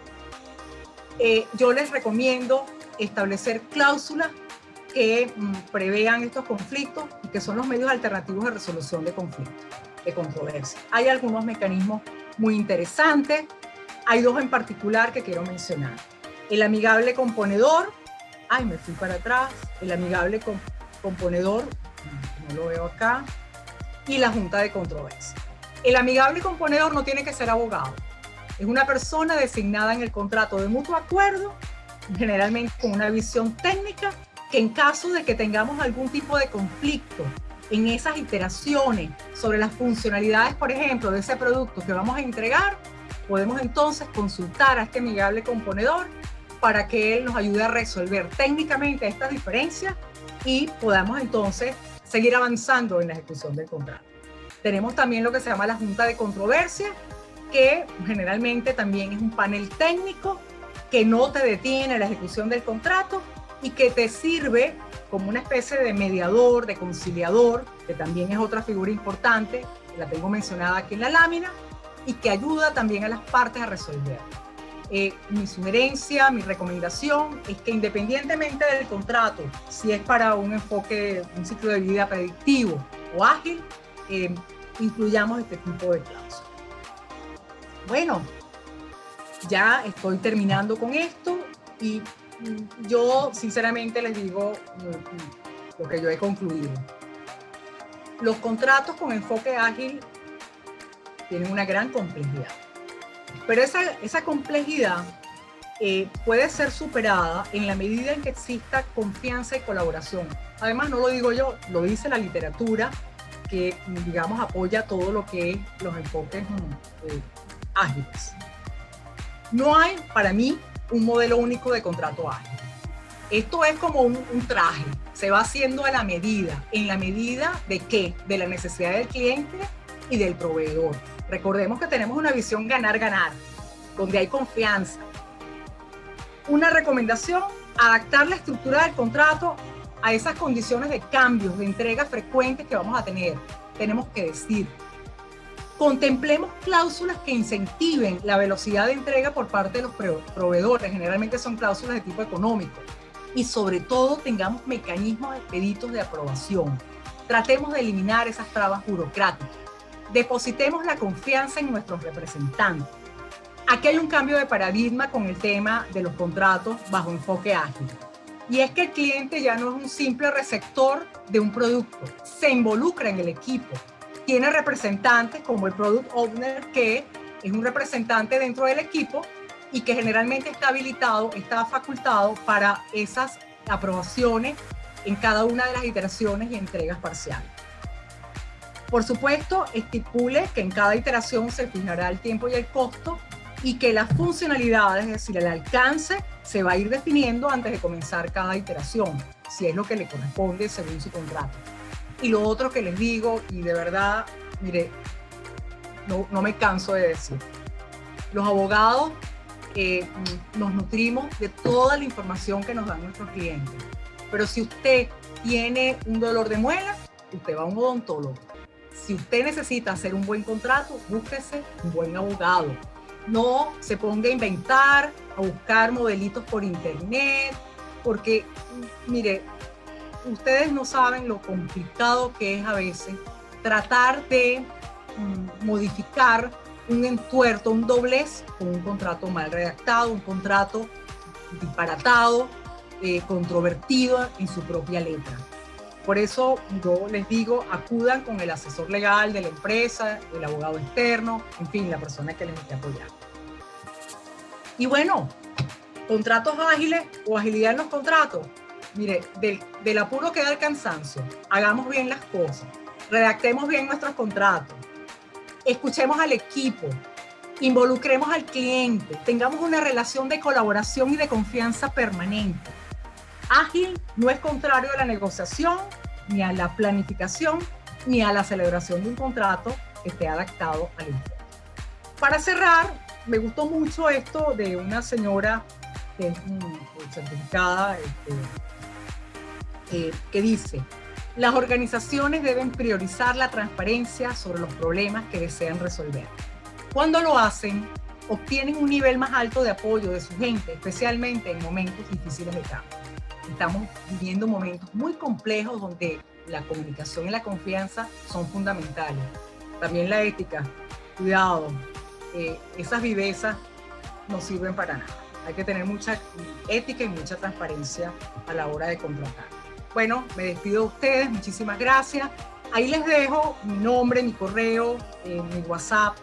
Yo les recomiendo establecer cláusulas que prevean estos conflictos y que son los medios alternativos de resolución de conflictos, de controversia. Hay algunos mecanismos muy interesantes, hay dos en particular que quiero mencionar. El amigable componedor, me fui para atrás, el amigable componedor, no lo veo acá, y la junta de controversia. El amigable componedor no tiene que ser abogado, es una persona designada en el contrato de mutuo acuerdo, generalmente con una visión técnica, que en caso de que tengamos algún tipo de conflicto en esas iteraciones sobre las funcionalidades, por ejemplo, de ese producto que vamos a entregar, podemos entonces consultar a este amigable componedor para que él nos ayude a resolver técnicamente estas diferencias y podamos entonces seguir avanzando en la ejecución del contrato. Tenemos también lo que se llama la junta de controversia, que generalmente también es un panel técnico que no te detiene la ejecución del contrato y que te sirve como una especie de mediador, de conciliador, que también es otra figura importante, la tengo mencionada aquí en la lámina, y que ayuda también a las partes a resolver. Mi sugerencia, mi recomendación es que independientemente del contrato, si es para un enfoque, un ciclo de vida predictivo o ágil, incluyamos este tipo de cláusulas. Bueno, ya estoy terminando con esto y yo sinceramente les digo lo que yo he concluido. Los contratos con enfoque ágil tienen una gran complejidad, pero esa complejidad puede ser superada en la medida en que exista confianza y colaboración. Además, no lo digo yo, lo dice la literatura que, digamos, apoya todo lo que es los enfoques ágiles. No hay, para mí, un modelo único de contrato ágil. Esto es como un traje, se va haciendo a la medida. ¿En la medida de qué? De la necesidad del cliente y del proveedor. Recordemos que tenemos una visión ganar-ganar, donde hay confianza. Una recomendación, adaptar la estructura del contrato a esas condiciones de cambios, de entregas frecuentes que vamos a tener. Tenemos que decir, contemplemos cláusulas que incentiven la velocidad de entrega por parte de los proveedores. Generalmente son cláusulas de tipo económico. Y sobre todo tengamos mecanismos expeditos de aprobación. Tratemos de eliminar esas trabas burocráticas. Depositemos la confianza en nuestros representantes. Aquí hay un cambio de paradigma con el tema de los contratos bajo enfoque ágil. Y es que el cliente ya no es un simple receptor de un producto, se involucra en el equipo. Tiene representantes como el Product Owner, que es un representante dentro del equipo y que generalmente está habilitado, está facultado para esas aprobaciones en cada una de las iteraciones y entregas parciales. Por supuesto, estipule que en cada iteración se fijará el tiempo y el costo y que las funcionalidades, es decir, el alcance, se va a ir definiendo antes de comenzar cada iteración, si es lo que le corresponde según su contrato. Y lo otro que les digo, y de verdad, mire, no me canso de decir, los abogados nos nutrimos de toda la información que nos dan nuestros clientes. Pero si usted tiene un dolor de muela, usted va a un odontólogo. Si usted necesita hacer un buen contrato, búsquese un buen abogado. No se ponga a inventar, a buscar modelitos por internet, porque, mire, ustedes no saben lo complicado que es a veces tratar de modificar un entuerto, un doblez con un contrato mal redactado, un contrato disparatado, controvertido en su propia letra. Por eso yo les digo, acudan con el asesor legal de la empresa, el abogado externo, en fin, la persona que les esté apoyando. Y bueno, contratos ágiles o agilidad en los contratos. Mire, del apuro queda el cansancio. Hagamos bien las cosas. Redactemos bien nuestros contratos. Escuchemos al equipo. Involucremos al cliente. Tengamos una relación de colaboración y de confianza permanente. Ágil no es contrario a la negociación, ni a la planificación, ni a la celebración de un contrato que esté adaptado al enfoque. Para cerrar, me gustó mucho esto de una señora que es certificada, que dice: las organizaciones deben priorizar la transparencia sobre los problemas que desean resolver. Cuando lo hacen, obtienen un nivel más alto de apoyo de su gente, especialmente en momentos difíciles de cambio. Estamos viviendo momentos muy complejos donde la comunicación y la confianza son fundamentales. También la ética, cuidado, esas vivezas no sirven para nada. Hay que tener mucha ética y mucha transparencia a la hora de contratar. Bueno, me despido de ustedes, muchísimas gracias. Ahí les dejo mi nombre, mi correo, mi WhatsApp,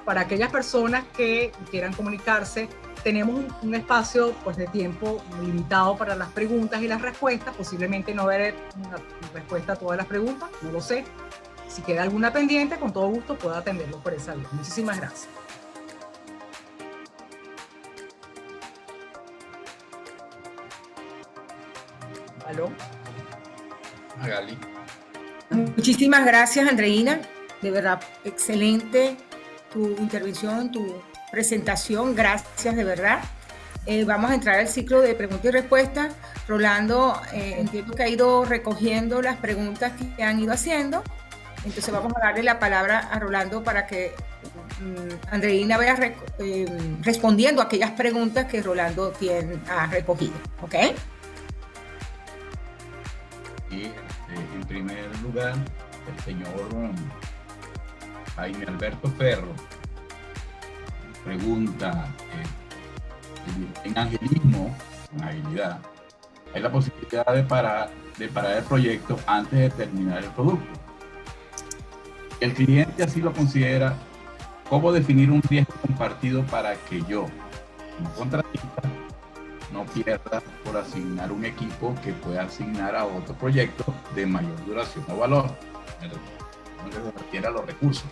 para aquellas personas que quieran comunicarse. Tenemos un espacio pues, de tiempo limitado para las preguntas y las respuestas. Posiblemente no habrá una respuesta a todas las preguntas, no lo sé. Si queda alguna pendiente, con todo gusto puedo atenderlo por esa vía. Muchísimas gracias. ¿Aló? Magali. Muchísimas gracias, Andreina. De verdad, excelente tu intervención, tu presentación. Gracias, de verdad. Vamos a entrar al ciclo de preguntas y respuestas. Rolando, entiendo que ha ido recogiendo las preguntas que han ido haciendo. Entonces vamos a darle la palabra a Rolando para que Andreina vaya respondiendo a aquellas preguntas que Rolando ha recogido. ¿Ok? Y en primer lugar, el señor Jaime Alberto Ferro pregunta, en agilismo, en agilidad, hay la posibilidad de parar el proyecto antes de terminar el producto. El cliente así lo considera. ¿Cómo definir un riesgo compartido para que yo, como contratista, no pierda por asignar un equipo que pueda asignar a otro proyecto de mayor duración o valor? No se refiere a los recursos.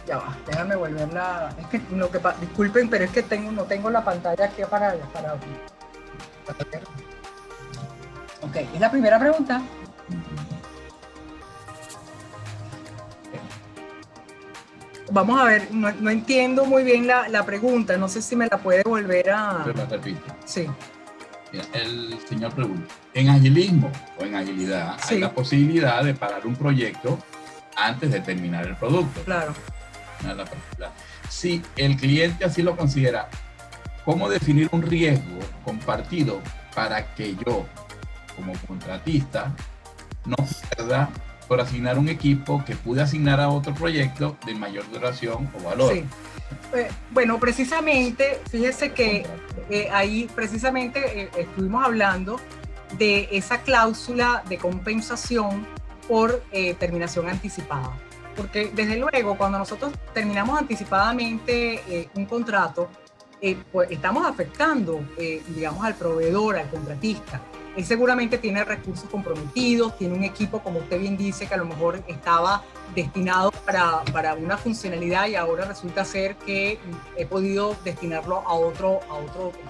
Ya va, déjame volverla. Es que disculpen, pero es que no tengo la pantalla aquí para ver. Ok, es la primera pregunta. Vamos a ver, no entiendo muy bien la pregunta, no sé si me la puede volver a... Pero la repito. Sí. Mira, el señor pregunta, en agilismo o en agilidad, sí, hay la posibilidad de parar un proyecto antes de terminar el producto. Claro. Si el cliente así lo considera, ¿cómo definir un riesgo compartido para que yo, como contratista, no pierda por asignar un equipo que pude asignar a otro proyecto de mayor duración o valor? Sí. Bueno, precisamente, fíjese que ahí precisamente estuvimos hablando de esa cláusula de compensación por terminación anticipada. Porque desde luego, cuando nosotros terminamos anticipadamente un contrato, pues estamos afectando, digamos, al proveedor, al contratista. Él seguramente tiene recursos comprometidos, tiene un equipo, como usted bien dice, que a lo mejor estaba destinado para una funcionalidad y ahora resulta ser que he podido destinarlo a otro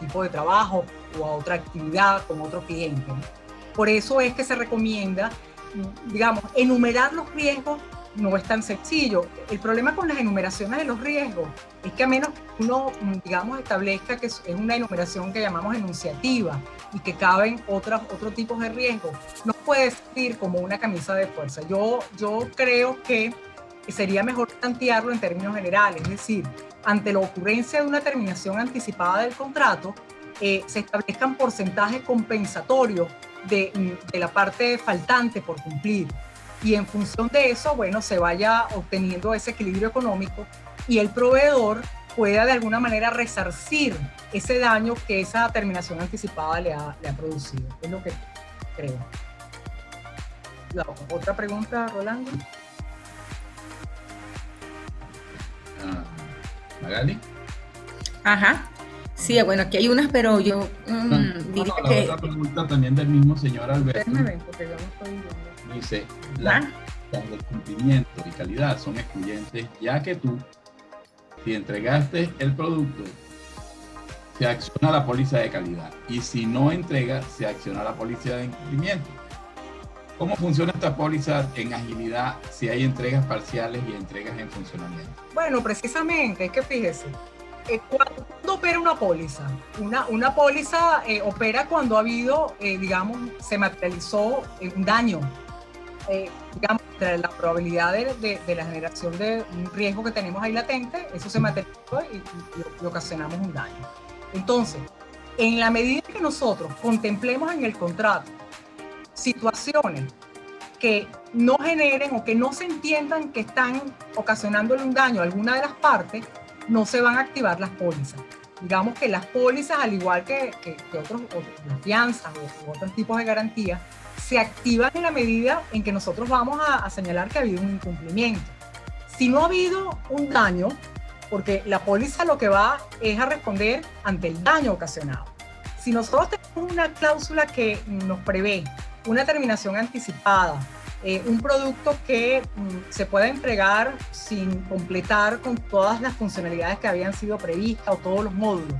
tipo de trabajo o a otra actividad con otro cliente. Por eso es que se recomienda, digamos, enumerar los riesgos. No es tan sencillo. El problema con las enumeraciones de los riesgos es que a menos que uno, digamos, establezca que es una enumeración que llamamos enunciativa y que caben otros tipos de riesgos, no puede servir como una camisa de fuerza. Yo creo que sería mejor plantearlo en términos generales, es decir, ante la ocurrencia de una terminación anticipada del contrato, se establezcan porcentajes compensatorios de la parte faltante por cumplir. Y en función de eso, bueno, se vaya obteniendo ese equilibrio económico y el proveedor pueda de alguna manera resarcir ese daño que esa terminación anticipada le ha producido. Es lo que creo. Otra pregunta, Rolando. Magali. Ajá. Sí, bueno, aquí hay unas, pero yo diría que... La otra pregunta también del mismo señor Alberto. Ustedes me ven, porque yo no estoy viendo. Dice, las de cumplimiento y calidad son excluyentes, ya que tú, si entregaste el producto, se acciona la póliza de calidad, y si no entregas, se acciona la póliza de incumplimiento. ¿Cómo funciona esta póliza en agilidad si hay entregas parciales y entregas en funcionamiento? Bueno, precisamente, es que fíjese, ¿cuándo opera una póliza? Una póliza opera cuando ha habido, digamos, se materializó un daño. Digamos, la probabilidad de la generación de un riesgo que tenemos ahí latente, eso se materializó y ocasionamos un daño. Entonces, en la medida que nosotros contemplemos en el contrato situaciones que no generen o que no se entiendan que están ocasionándole un daño a alguna de las partes, no se van a activar las pólizas. Digamos que las pólizas, al igual que las fianzas u otros tipos de garantías, se activan en la medida en que nosotros vamos a señalar que ha habido un incumplimiento. Si no ha habido un daño, porque la póliza lo que va es a responder ante el daño ocasionado. Si nosotros tenemos una cláusula que nos prevé una terminación anticipada, un producto que se pueda entregar sin completar con todas las funcionalidades que habían sido previstas o todos los módulos,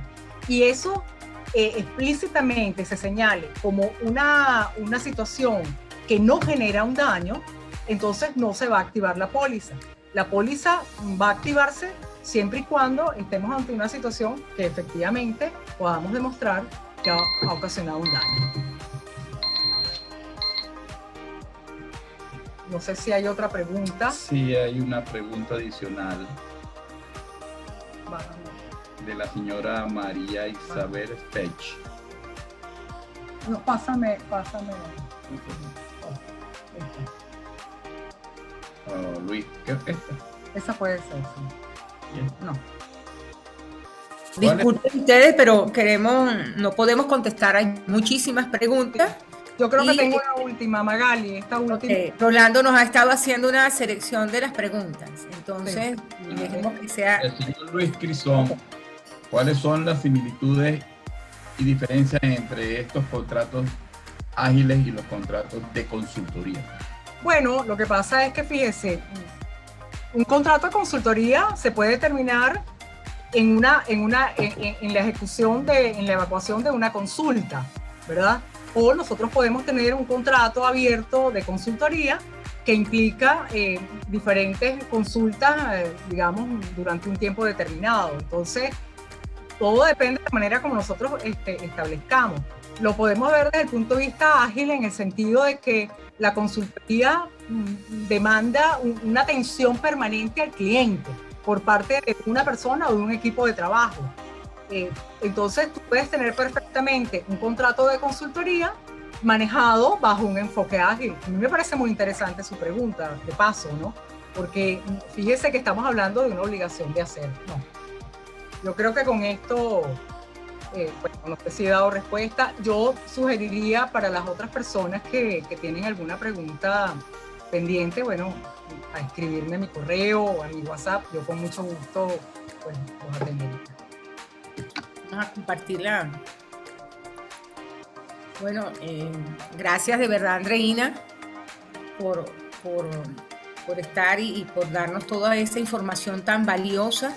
y eso explícitamente se señale como una situación que no genera un daño, entonces no se va a activar la póliza. La póliza va a activarse siempre y cuando estemos ante una situación que efectivamente podamos demostrar que ha ocasionado un daño. No sé si hay otra pregunta. Sí, hay una pregunta adicional de la señora María Isabel Spech. No, pásame. Luis, ¿qué es esta? Esa puede ser, sí. Bien. No. Disculpen ustedes, pero no podemos contestar. Hay muchísimas preguntas. Yo creo que tengo una última, Magali, esta última. Okay. Rolando nos ha estado haciendo una selección de las preguntas. Entonces, dejemos que sea... El señor Luis Crisón, ¿cuáles son las similitudes y diferencias entre estos contratos ágiles y los contratos de consultoría? Bueno, lo que pasa es que, fíjese, un contrato de consultoría se puede terminar en la ejecución en la evacuación de una consulta, ¿verdad? O nosotros podemos tener un contrato abierto de consultoría que implica diferentes consultas, digamos, durante un tiempo determinado. Entonces, todo depende de la manera como nosotros establezcamos. Lo podemos ver desde el punto de vista ágil en el sentido de que la consultoría demanda una atención permanente al cliente por parte de una persona o de un equipo de trabajo. Entonces, tú puedes tener perfectamente un contrato de consultoría manejado bajo un enfoque ágil. A mí me parece muy interesante su pregunta, de paso, ¿no? Porque fíjese que estamos hablando de una obligación de hacer, ¿no? Yo creo que con esto, bueno, no sé si he dado respuesta. Yo sugeriría para las otras personas que tienen alguna pregunta pendiente, bueno, a escribirme a mi correo o a mi WhatsApp. Yo con mucho gusto, pues, los atendería. Vamos a compartirla. Bueno, gracias de verdad, Andreina, por estar y por darnos toda esa información tan valiosa.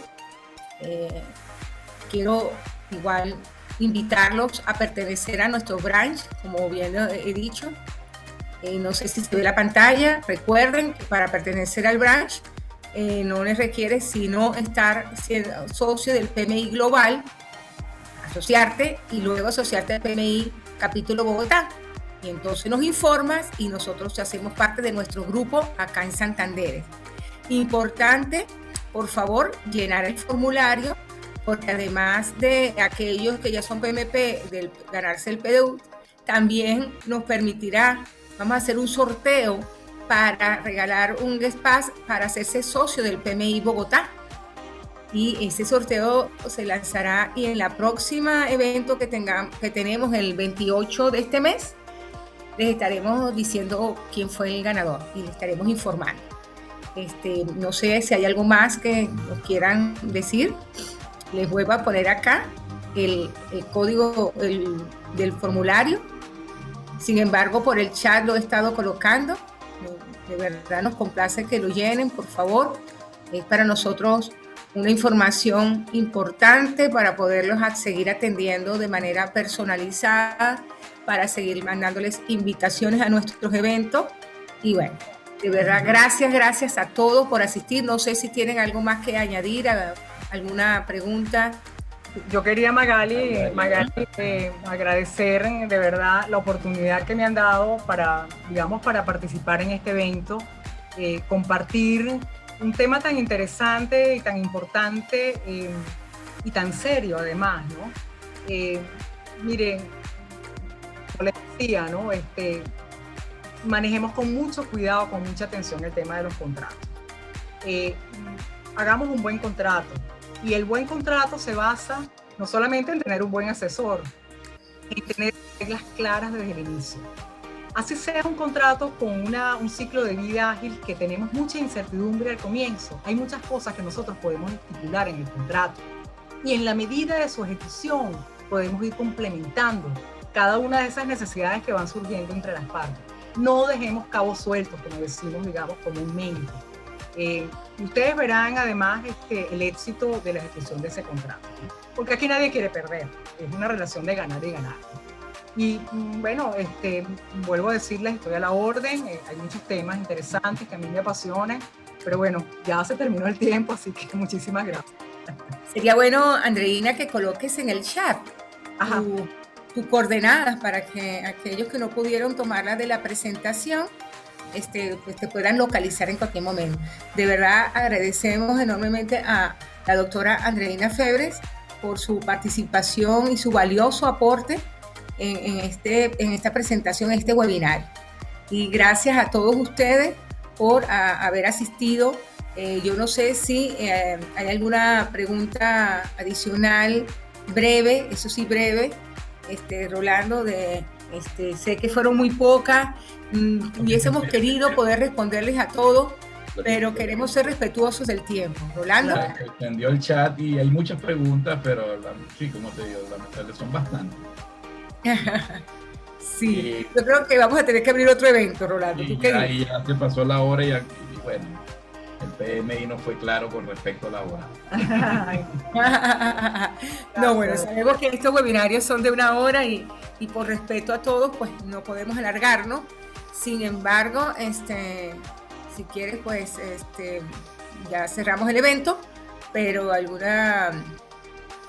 Quiero igual invitarlos a pertenecer a nuestro branch, como bien he dicho. No sé si se ve la pantalla. Recuerden que para pertenecer al branch no les requiere sino estar siendo socio del PMI Global, asociarte y luego asociarte al PMI Capítulo Bogotá. Y entonces nos informas y nosotros hacemos parte de nuestro grupo acá en Santander. Importante, por favor, llenar el formulario, porque además de aquellos que ya son PMP, del ganarse el PDU, también nos permitirá, vamos a hacer un sorteo para regalar un guest pass para hacerse socio del PMI Bogotá. Y ese sorteo se lanzará y en la próxima evento que tenemos el 28 de este mes, les estaremos diciendo quién fue el ganador y les estaremos informando. No sé si hay algo más que nos quieran decir. Les vuelvo a poner acá el código del formulario. Sin embargo, por el chat lo he estado colocando. De verdad nos complace que lo llenen, por favor. Es para nosotros una información importante para poderlos seguir atendiendo de manera personalizada, para seguir mandándoles invitaciones a nuestros eventos. Y bueno, de verdad, gracias a todos por asistir. No sé si tienen algo más que añadir, alguna pregunta. Yo quería, Magali, agradecer de verdad la oportunidad que me han dado para participar en este evento, compartir un tema tan interesante y tan importante y tan serio además, ¿no? Miren, como les decía, ¿no? Manejemos con mucho cuidado, con mucha atención el tema de los contratos. Hagamos un buen contrato. Y el buen contrato se basa no solamente en tener un buen asesor, en tener reglas claras desde el inicio. Así sea un contrato con un ciclo de vida ágil que tenemos mucha incertidumbre al comienzo. Hay muchas cosas que nosotros podemos estipular en el contrato. Y en la medida de su ejecución podemos ir complementando cada una de esas necesidades que van surgiendo entre las partes. No dejemos cabos sueltos, como decimos, digamos, comúnmente. Ustedes verán además el éxito de la ejecución de ese contrato, porque aquí nadie quiere perder, es una relación de ganar y ganar. Y bueno, vuelvo a decirles, estoy a la orden, hay muchos temas interesantes que a mí me apasionan, pero bueno, ya se terminó el tiempo, así que muchísimas gracias. Sería bueno, Andreina, que coloques en el chat tus coordenadas para que aquellos que no pudieron tomarlas de la presentación pues te puedan localizar en cualquier momento. De verdad agradecemos enormemente a la doctora Andreina Febres por su participación y su valioso aporte en esta presentación, en este webinar. Y gracias a todos ustedes por haber asistido. Yo no sé si hay alguna pregunta adicional, breve, eso sí breve, Rolando, sé que fueron muy pocas, hubiésemos querido poder responderles a todos, pero queremos ser respetuosos del tiempo. Rolando. Entendió el chat y hay muchas preguntas, pero sí, como te digo, lamentablemente son bastantes. Sí, yo creo que vamos a tener que abrir otro evento, Rolando. Y ya se pasó la hora y bueno, el PMI no fue claro con respecto a la hora. No, bueno, sabemos que estos webinarios son de 1 hora y por respeto a todos, pues no podemos alargarnos. Sin embargo, si quieres, pues ya cerramos el evento, pero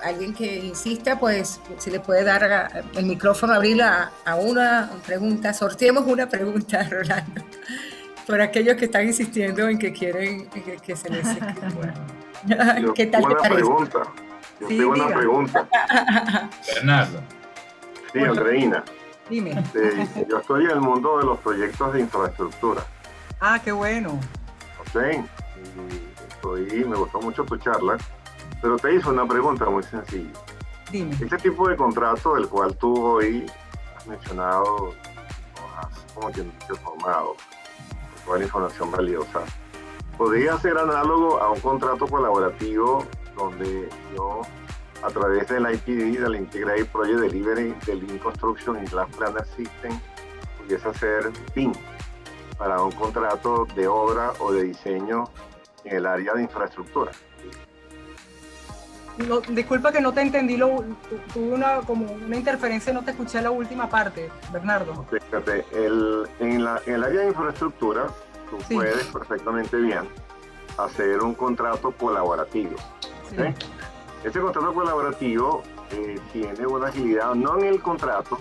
alguien que insista, pues se le puede dar el micrófono, abrir a una pregunta. Sorteemos una pregunta, Rolando, por aquellos que están insistiendo en que quieren que se les escriba. ¿Qué tal te parece? Yo tengo una pregunta. Bernardo. Sí, Andreina. Dime. Yo estoy en el mundo de los proyectos de infraestructura. Ah, qué bueno. Ok. Me gustó mucho tu charla, pero te hice una pregunta muy sencilla. Dime. Este tipo de contrato del cual tú hoy has mencionado, como que te has formado, con toda la información valiosa, podría ser análogo a un contrato colaborativo donde yo, a través del IPD, del Integrated Project Delivery, del Lean Construction y Glass Planner System, pudiese hacer PIN para un contrato de obra o de diseño en el área de infraestructura. No, disculpa que no te entendí, tuve como una interferencia, no te escuché la última parte, Bernardo. Fíjate, en el área de infraestructura, tú puedes perfectamente bien hacer un contrato colaborativo. Sí. ¿Sí? Este contrato colaborativo tiene una agilidad no en el contrato,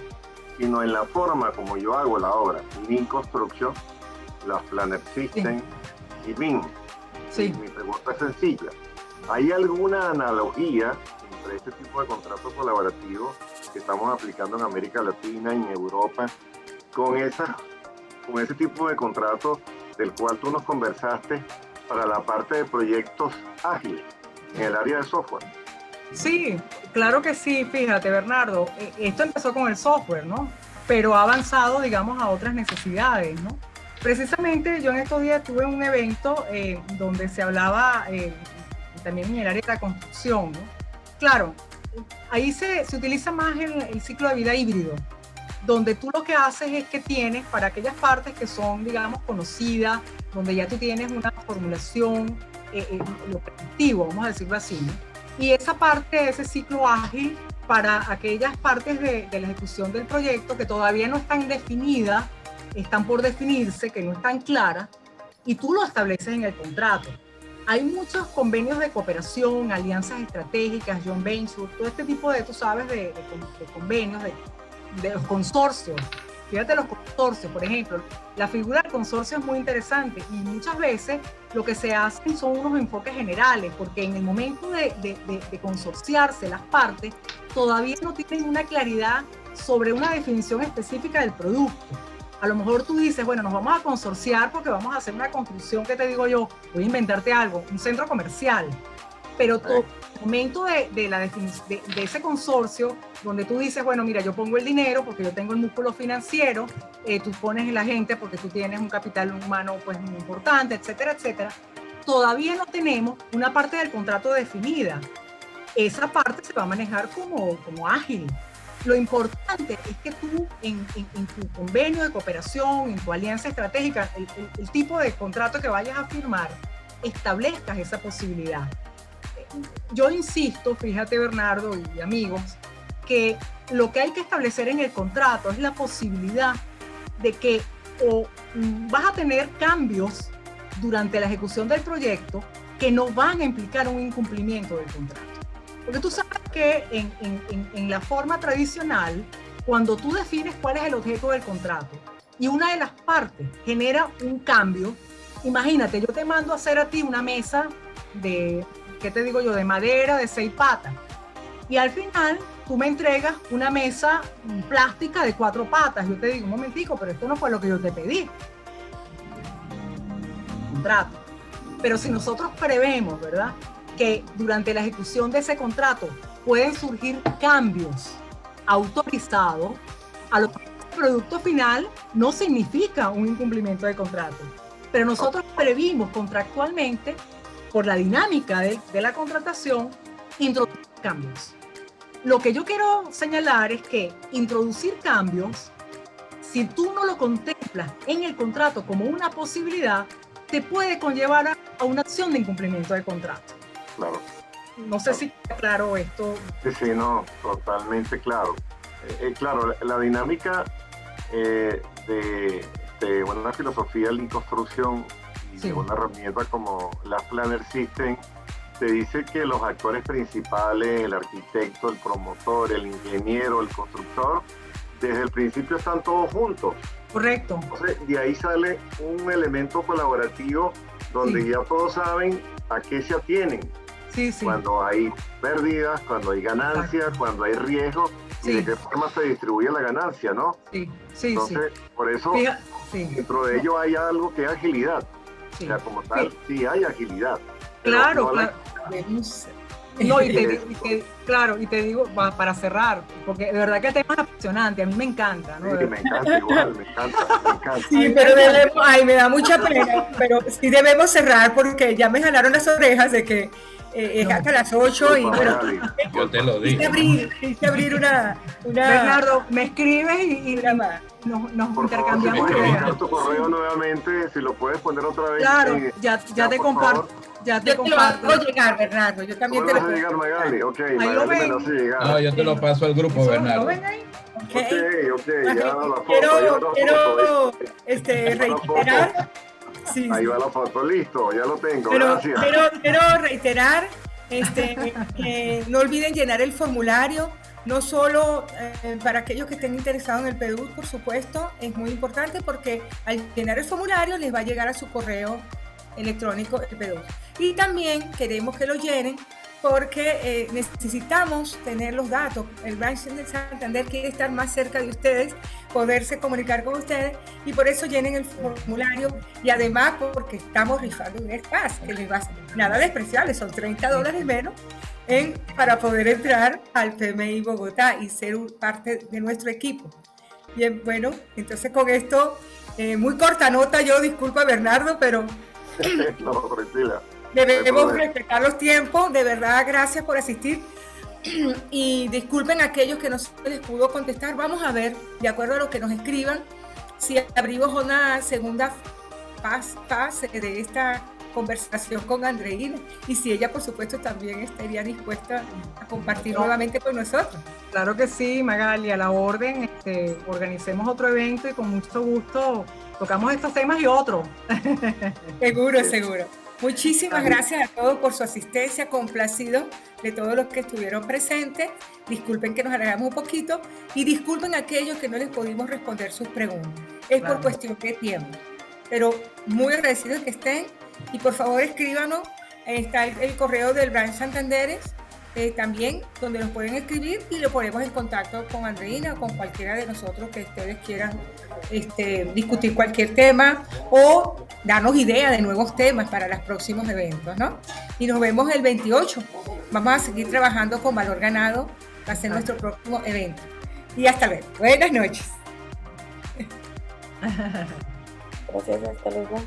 sino en la forma como yo hago la obra. Lean Construction, las Planner System y BIM. Sí. Mi pregunta es sencilla. ¿Hay alguna analogía entre este tipo de contrato colaborativo que estamos aplicando en América Latina y en Europa con ese tipo de contrato del cual tú nos conversaste para la parte de proyectos ágiles en el área de software? Sí, claro que sí. Fíjate, Bernardo, esto empezó con el software, ¿no? Pero ha avanzado, digamos, a otras necesidades, ¿no? Precisamente yo en estos días tuve un evento donde se hablaba también en el área de la construcción, ¿no? Claro, ahí se utiliza más el ciclo de vida híbrido, donde tú lo que haces es que tienes para aquellas partes que son, digamos, conocidas, donde ya tú tienes una formulación, lo predictivo, vamos a decirlo así, ¿no? Y esa parte, ese ciclo ágil, para aquellas partes de la ejecución del proyecto que todavía no están definidas, están por definirse, que no están claras, y tú lo estableces en el contrato. Hay muchos convenios de cooperación, alianzas estratégicas, joint venture, todo este tipo de, tú sabes, de convenios, de los consorcios. Fíjate los consorcios, por ejemplo, la figura del consorcio es muy interesante y muchas veces lo que se hacen son unos enfoques generales, porque en el momento de consorciarse las partes, todavía no tienen una claridad sobre una definición específica del producto. A lo mejor tú dices, bueno, nos vamos a consorciar porque vamos a hacer una construcción, ¿qué te digo yo? Voy a inventarte algo, un centro comercial. Pero el momento de ese consorcio, donde tú dices, bueno, mira, yo pongo el dinero porque yo tengo el músculo financiero, tú pones la gente porque tú tienes un capital humano pues muy importante, etcétera, etcétera. Todavía no tenemos una parte del contrato definida. Esa parte se va a manejar como ágil. Lo importante es que tú en tu convenio de cooperación, en tu alianza estratégica, el tipo de contrato que vayas a firmar, establezcas esa posibilidad. Yo insisto, fíjate Bernardo y amigos, que lo que hay que establecer en el contrato es la posibilidad de que o vas a tener cambios durante la ejecución del proyecto que no van a implicar un incumplimiento del contrato. Porque tú sabes que en la forma tradicional, cuando tú defines cuál es el objeto del contrato, y una de las partes genera un cambio, imagínate, yo te mando a hacer a ti una mesa de, ¿qué te digo yo?, de madera de 6 patas, y al final tú me entregas una mesa plástica de 4 patas. Yo te digo, un momentico, pero esto no fue lo que yo te pedí. Contrato. Pero si nosotros prevemos, ¿verdad?, que durante la ejecución de ese contrato pueden surgir cambios autorizados, a lo que el producto final no significa un incumplimiento de contrato. Pero nosotros previmos contractualmente, por la dinámica de la contratación, introducir cambios. Lo que yo quiero señalar es que introducir cambios, si tú no lo contemplas en el contrato como una posibilidad, te puede conllevar a una acción de incumplimiento del contrato. Claro. No sé si está claro esto. Sí, no, totalmente claro. Claro, la dinámica de una filosofía de construcción y Sí. de una herramienta como la Planner System te dice que los actores principales, el arquitecto, el promotor, el ingeniero, el constructor, desde el principio están todos juntos. Correcto. Entonces, de ahí sale un elemento colaborativo donde Sí. ya todos saben a qué se atienen. Sí, sí. Cuando hay pérdidas, cuando hay ganancias, Exacto. cuando hay riesgo, Sí. y de qué forma se distribuye la ganancia, ¿no? Sí, sí, Entonces, por eso, sí. dentro de ello hay algo que es agilidad. Sí. O sea, como tal, sí hay agilidad. pero Claro, no la- claro. No, y te digo, para cerrar, porque de verdad que el tema es apasionante, a mí me encanta, ¿no? Sí, me encanta igual, me encanta. Sí, pero debemos, ay, me da mucha pena, pero sí debemos cerrar porque ya me jalaron las orejas de que es hasta las 8 y Disculpa, bueno, Magali. Yo te lo digo. hay que abrir una Bernardo, me escribes y llamada. nos Por favor, si intercambiamos puedes ideas. poner tu correo nuevamente, si lo puedes poner otra vez. Claro, ya, ya te por comparto. favor. Ya te Yo te lo comparto. hago llegar, Bernardo, yo ¿Tú también me te vas lo a llegar, Magali? Ok, Ahí lo Magali me ven. lo hace llegar. No, yo te lo paso al grupo, ¿Lo Bernardo. ven ahí? Ok, ya la foto, Quiero foto. reiterar, sí, Ahí va la foto, listo, ya lo tengo, pero gracias. quiero reiterar que no olviden llenar el formulario, no solo para aquellos que estén interesados en el PDU, por supuesto, es muy importante porque al llenar el formulario les va a llegar a su correo electrónico el PDU. Y también queremos que lo llenen porque necesitamos tener los datos. El Branch de Santander quiere estar más cerca de ustedes, poderse comunicar con ustedes, y por eso llenen el formulario, y además porque estamos rifando un espacio que les va a ser nada despreciable, son $30 menos para poder entrar al PMI Bogotá y ser parte de nuestro equipo. Bien, bueno, entonces con esto, muy corta nota, yo disculpa Bernardo, pero No, tranquila. debemos respetar los tiempos. De verdad, gracias por asistir. Y disculpen a aquellos que no se les pudo contestar. Vamos a ver, de acuerdo a lo que nos escriban, si abrimos una segunda fase de esta conversación con Andreina y si ella, por supuesto, también estaría dispuesta a compartir nuevamente con nosotros. Claro que sí, Magali, a la orden. Organicemos otro evento y con mucho gusto tocamos estos temas y otros. Seguro, seguro. Muchísimas gracias a todos por su asistencia, complacido de todos los que estuvieron presentes. Disculpen que nos alargamos un poquito y disculpen a aquellos que no les pudimos responder sus preguntas. Es por cuestión de tiempo, pero muy agradecidos que estén y por favor escríbanos. Está el correo del Branch Santanderes también, donde nos pueden escribir y lo ponemos en contacto con Andreina o con cualquiera de nosotros que ustedes quieran discutir cualquier tema o darnos ideas de nuevos temas para los próximos eventos, ¿no? Y nos vemos el 28. Vamos a seguir trabajando con Valor Ganado, va a ser nuestro próximo evento. Y hasta luego. Buenas noches. Gracias, hasta luego.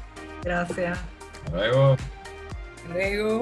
Gracias. Hasta luego. Hasta luego.